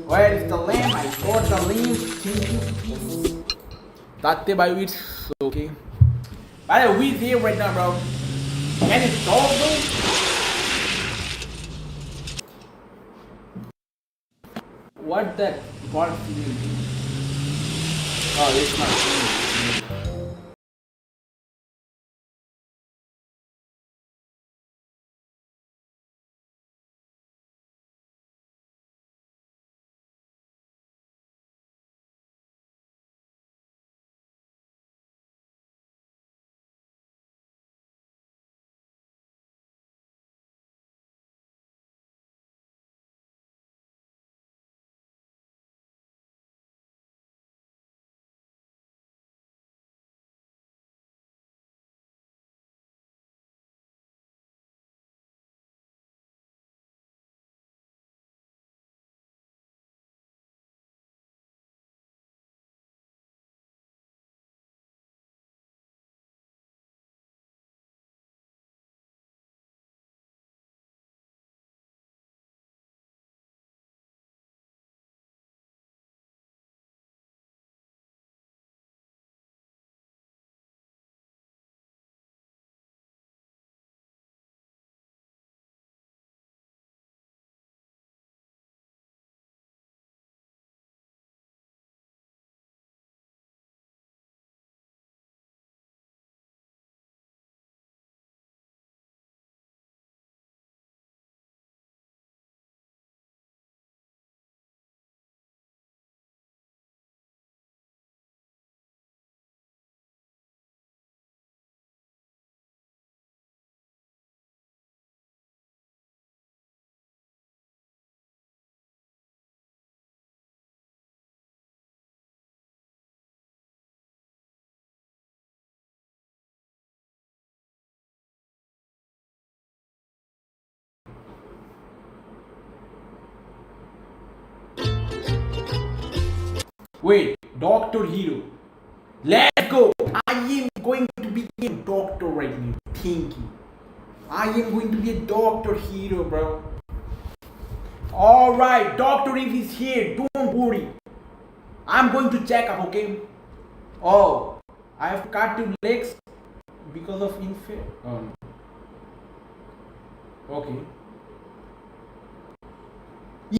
A: Where is the lamb? I got the lamb. Thank you, please. Tate by which? Okay. By the way, who is here right now, bro? Can it talk though? What that bird feeling? Oh, it's not feeling. Wait, Doctor Hero. Let's go. I am going to be a doctor right now. Thinking. I am going to be a Doctor Hero, bro. Alright, Doctor Eve is here. Don't worry. I'm going to check up, okay? Oh, I have cut your legs because of infection. Oh, no. Okay.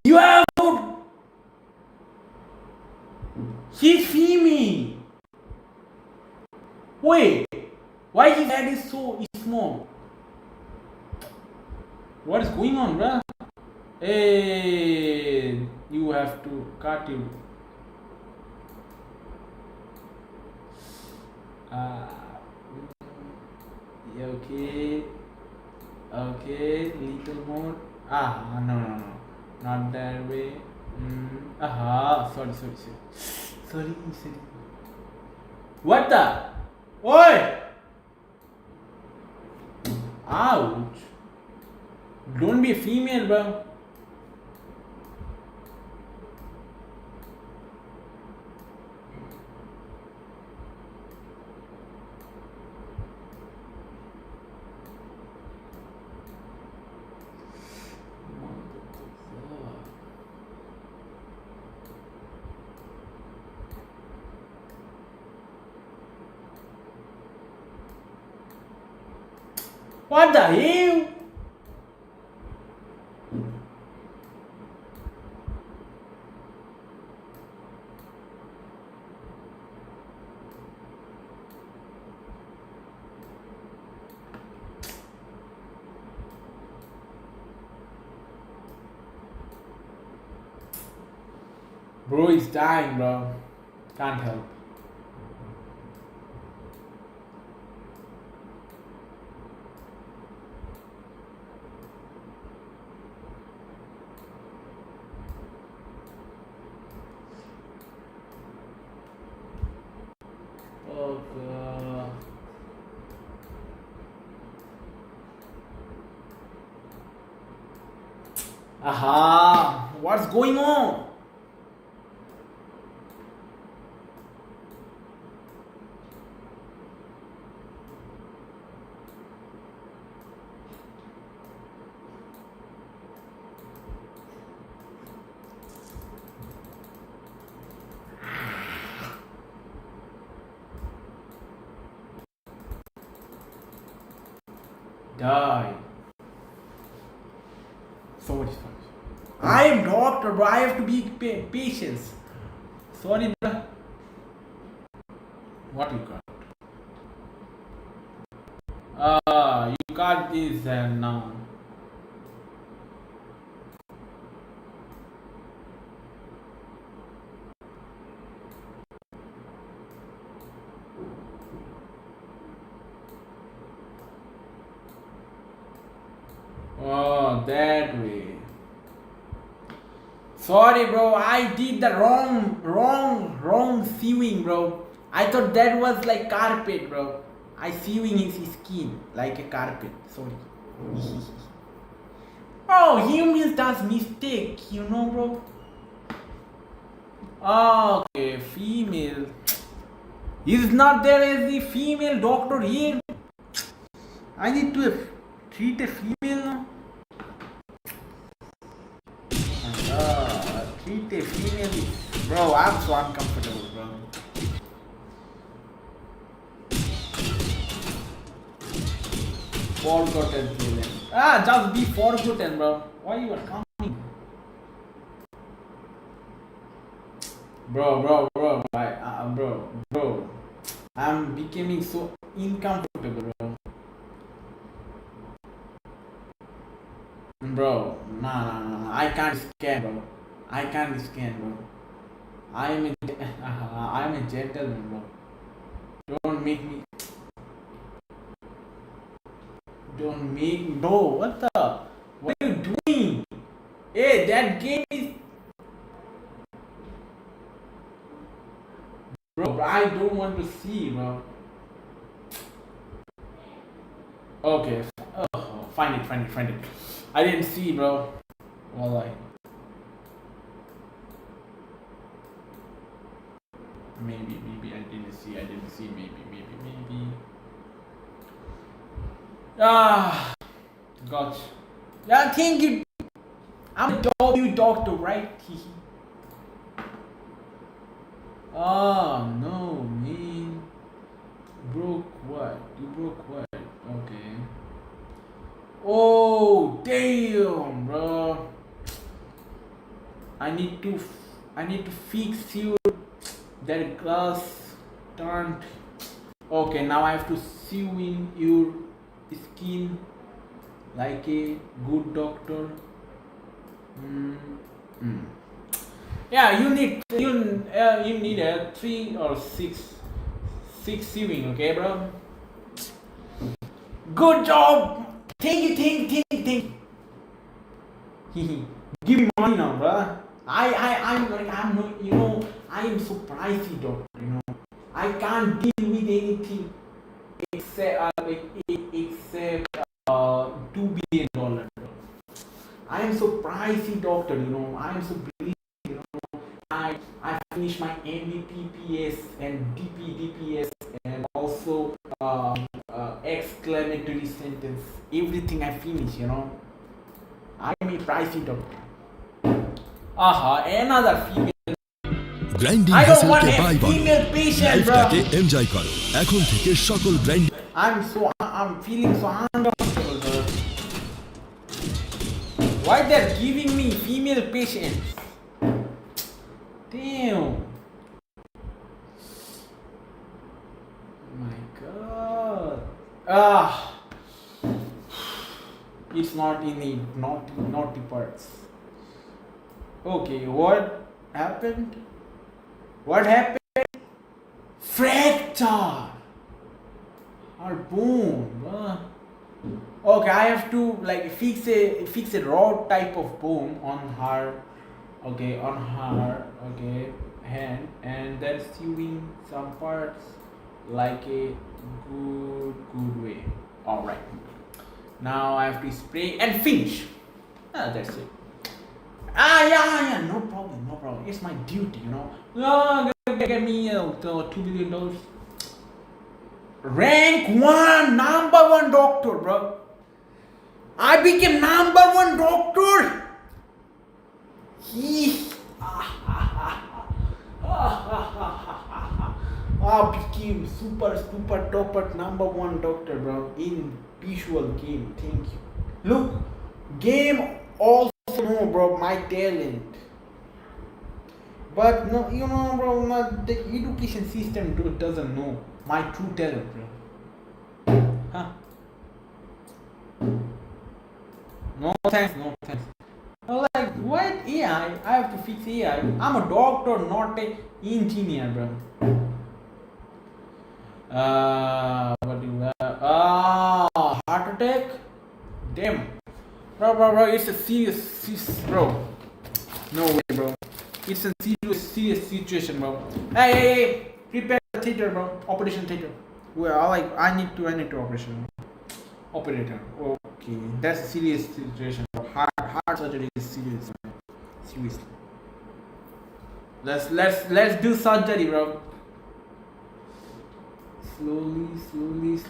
A: You have. She's female. Wait, why his head is so small? What is going on, bruh? Hey, you have to cut it. Yeah, okay. Okay, little more. No. Not that way. Sorry. Sorry. What the? Oi! Ouch. Don't be a female, bro. What the hell? Bro is dying, bro. Can't help. Oh god. Aha! What's going on? die. Sorry. I am doctor, bro. I have to be patient. Sorry, bro. What you got? You got this and now. Oh, that way. Sorry, bro. I did the wrong sewing, bro. I thought that was like carpet, bro. I sewing his skin like a carpet. Sorry. Oh, humans does mistake, you know, bro. Okay, female. Is not there as the female doctor here? I need to treat a female now. Treat a female. Bro, I'm so uncomfortable, bro. Forgotten villain. Just be forgotten, bro. Why you are coming? Bro. Bro. I'm becoming so uncomfortable, bro. Bro, nah. I can't scan, bro. I can't scan, bro. I'm a gentleman, bro. Don't make me. No, what are you doing? Hey, that game is. Bro, I don't want to see, bro. Okay. Oh, find it. I didn't see, bro. Wallahi. Maybe I didn't see. Maybe. Gotcha. Yeah, thank you. I'm a W doctor, right? Oh no, man. Broke what? You broke what? Okay. Oh damn, bro. I need to fix you. That glass turned. Okay, now I have to sew in your skin like a good doctor. Yeah, you need a 3 or 6 sewing, okay, bro? Good job. Thank you. Give me money now, bro. I am so pricey, doctor. You know, I can't deal with anything except $2 billion. I am so pricey, doctor. You know, I am so busy. You know, I finished my MBPPS and DPDPS and also exclamatory sentence. Everything I finished. You know, I am a pricey doctor. Another female.
F: Grinding
A: I don't want
F: হ্যাসেলকে
A: a
F: bye বলো
A: female patient, bro.
F: লাইফটাকে enjoy করো এখন থেকে সকল grinding
A: I'm feeling so uncomfortable, bro. Why they're giving me female patients? Damn. My God. It's not in the naughty parts. Okay, what happened? Fracture. Her bone. Okay, I have to like fix a raw type of bone on her. Okay, hand, and then sewing some parts like a good way. All right. Now I have to spray and finish. That's it. Yeah, no problem. It's my duty, you know. Get me $2 billion. Rank 1, number 1 doctor, bro. I became number 1 doctor. I became super topper number 1 doctor, bro. In visual game. Thank you. Look, game also know, bro, my talent. But no, you know, bro, not the education system doesn't know my true talent, bro. Huh? No thanks, no thanks. I'm like, what AI? I have to fix AI. I'm a doctor, not a engineer, bro. What do you have? Heart attack? Damn. Bro, it's a serious, bro. No way, bro. It's a serious situation, bro. Hey, prepare the theater, bro. Operation theater. Well, I need to operation. Operator. Okay, that's a serious situation. Heart surgery is serious, man. Seriously. Let's do surgery, bro. Slowly,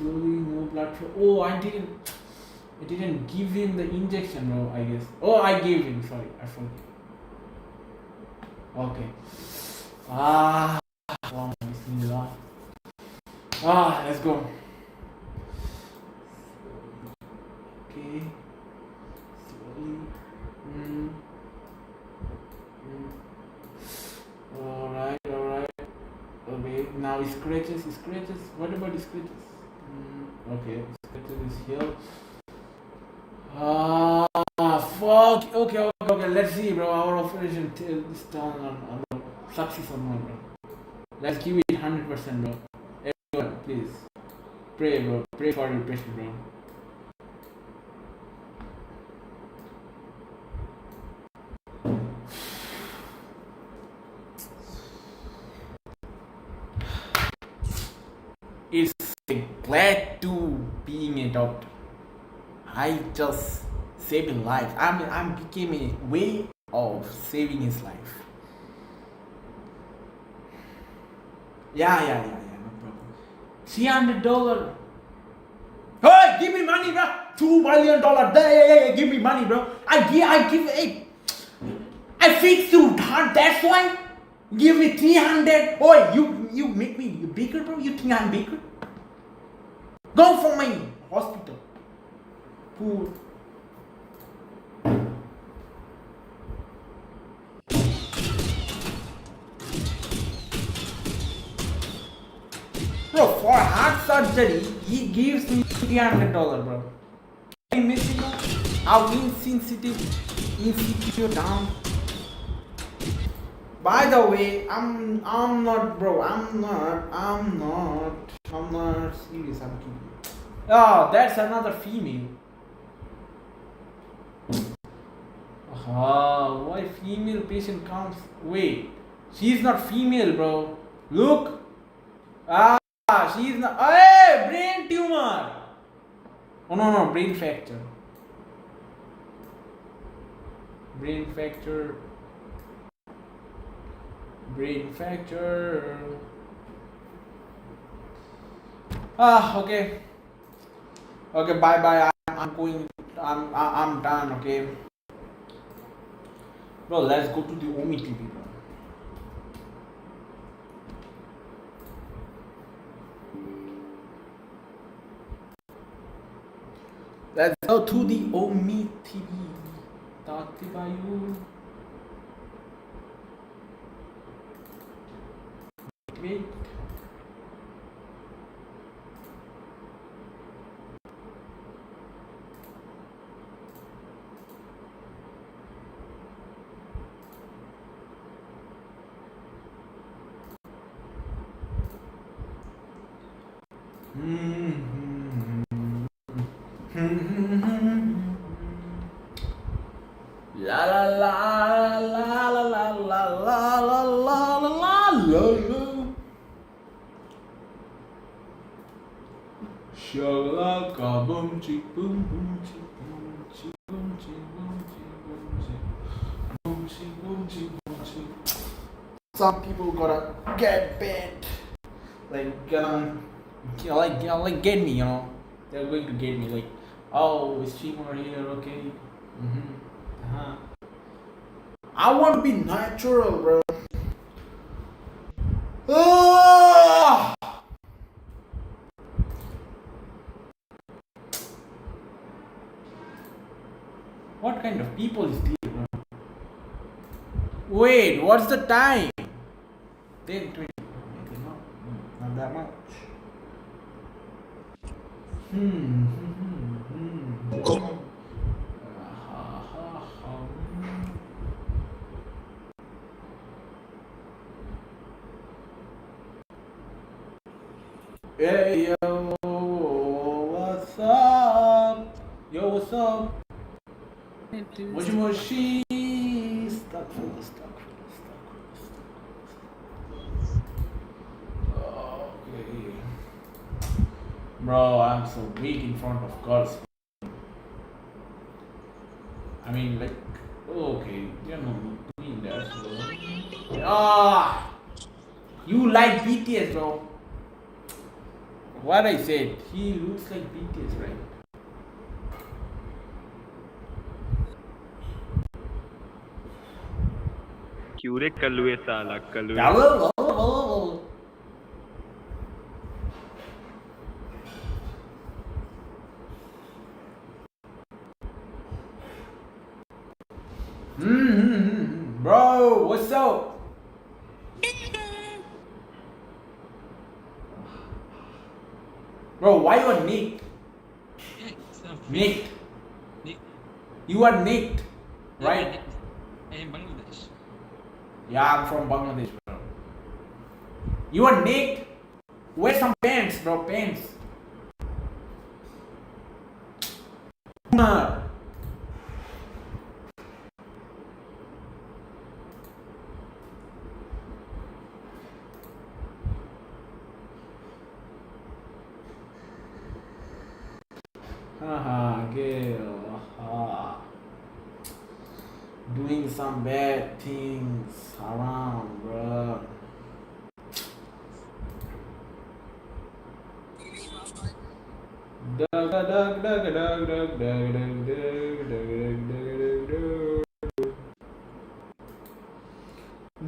A: no blood flow. Oh, I didn't give him the injection, bro, I guess. Oh, I gave him, sorry, I forgot. Okay. Bismillah. Let's go. Okay. Slowly. Alright. Okay, now scratches. What about the scratches? Okay, scratches is here. Fuck. Okay. Let's see, bro. Our operation is done on success or not, bro. Let's give it 100%, bro. Everyone, please pray, bro. Pray for your patient, bro. It's glad to being a doctor. I just saving life. I'm became a way of saving his life. Yeah, no problem. $300. Hey, give me money, bro. $2 million. Yeah, give me money, bro. I give it. I fix you, that's why. Give me 300. Oh, you make me bigger, bro. You think I'm bigger? Go for my hospital. Poor. Bro, for heart surgery, he gives me $300, bro. In Mexico, how insensitive down. By the way, I'm not, bro. I'm not serious. I'm kidding. Oh, that's another female. Why female patient comes? Wait, she's not female, bro. Look. She's not. Hey, brain tumor. Oh no, brain fracture. Brain fracture. Okay. Okay, bye. I'm going. I'm done. Okay. Bro, let's go to the Omi TV, bro. Let's go to the Omi TV. Tati Bayu. Wait. La la la la la la la la la la la la. Shalaka boom chick boom boom chick boom chick boom chick boom chick boom chick boom chick boom chick. Some people gotta get bent, like get me, you know. They're going to get me, like, oh, streamer here, okay. I want to be natural, bro. What kind of people is this, bro? Wait, what's the time? 10:20. Okay, not that much. Hey yo, what's up? Yo, what's up? Moshi Moshi. Stuck. Okay. Bro, I'm so weak in front of girls. I mean, like, okay, you're not doing that, bro. Ah, you like BTS, bro. What I said, he looks like BTS, right?
G: क्यों रे कलुए साला कलुए
A: Bro, what's up? Bro, why you are naked? Naked. You are naked, right?
H: In Bangladesh.
A: Yeah, I'm from Bangladesh, bro. You are naked? Wear some pants, bro, pants. Nah. Haha, girl. Doing some bad things around, bro. Dug, dug, dug, dug, dug, dug, dug, dug, dug, dug, dug, dug.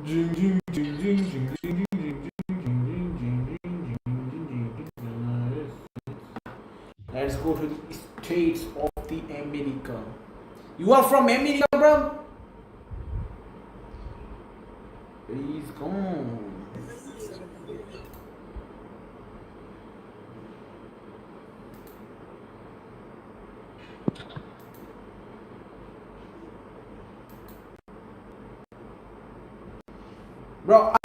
A: Jing, jing, jing, jing, jing, jing, jing, jing, jing, jing, jing, jing, jing. Let's go to the States of the America. You are from America, bro? He's gone. Bro,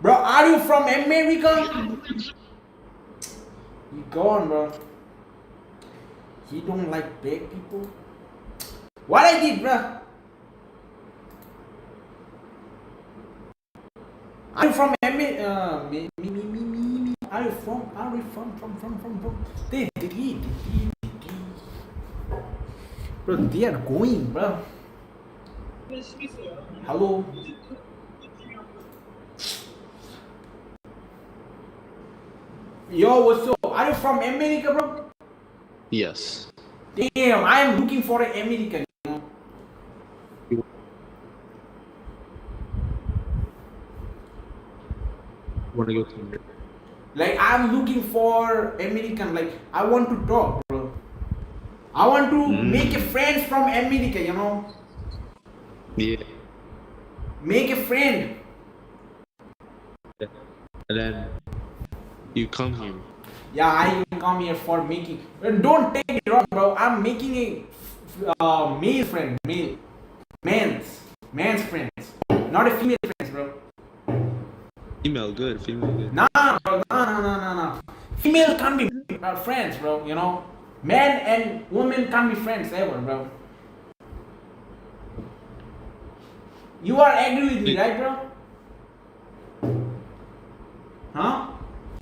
A: Bro, are you from America? He gone, bro. He don't like big people. What I did, bro? Are you from America? Me. Are you from? Bro, they are going, bro. Hello. Yo, what's up? Are you from America, bro?
I: Yes.
A: Damn, I am looking for an American.
I: Want to go to
A: Like, I'm looking for American. Like, I want to talk, bro. I want to make a friend from America, you know.
I: Yeah.
A: Make a friend.
I: And then you come here.
A: Yeah, I come here for making. Don't take it wrong, bro. I'm making a male friend, man's friends, not a female friends, bro.
I: Female good.
A: Nah, bro, nah. Female can't be friends, bro. You know, man and woman can't be friends ever, bro. You are agree with me, right, bro? Huh?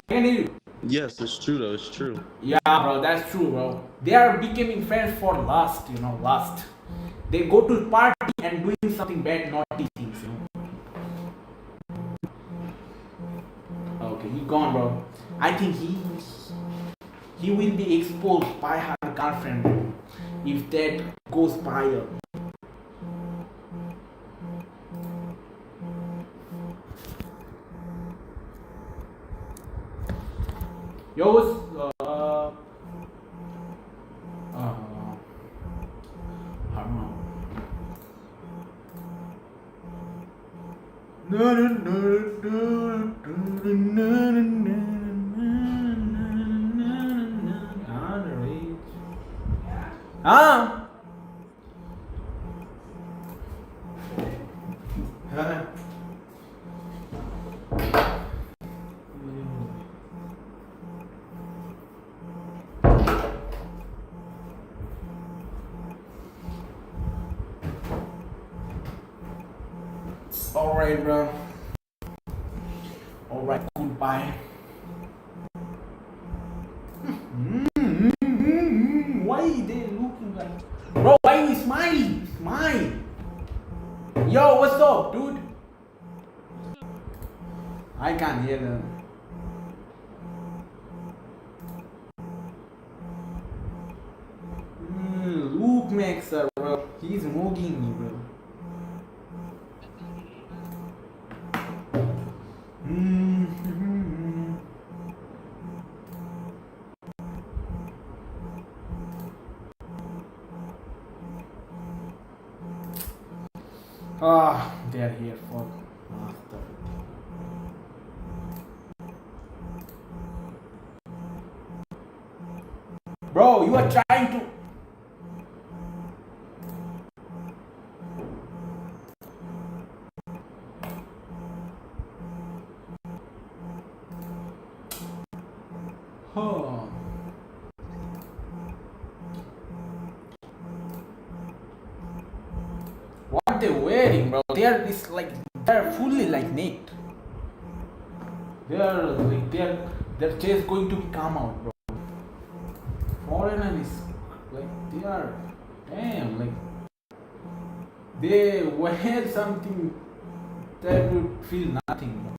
A: I can hear you.
I: Yes, it's true though. It's true.
A: Yeah, bro, that's true, bro. They are becoming friends for lust, you know, lust. They go to party and doing something bad, naughty things, you know. Okay, he gone, bro. I think he will be exposed by her girlfriend if that goes viral. Yo, I don't know. Ah. Alright, bro. Alright, goodbye. Why they looking like? Bro, why you smiling? Smile. Yo, what's up, dude? I can't hear them. Luke Maxer, bro. He's mugging me, bro. Ah, they're here for master. Bro, you are trying to. Huh. What they wearing, bro? They're fully like naked. They're like their chest going to come out, bro. Foreigner is like they are damn like they wear something that would feel nothing.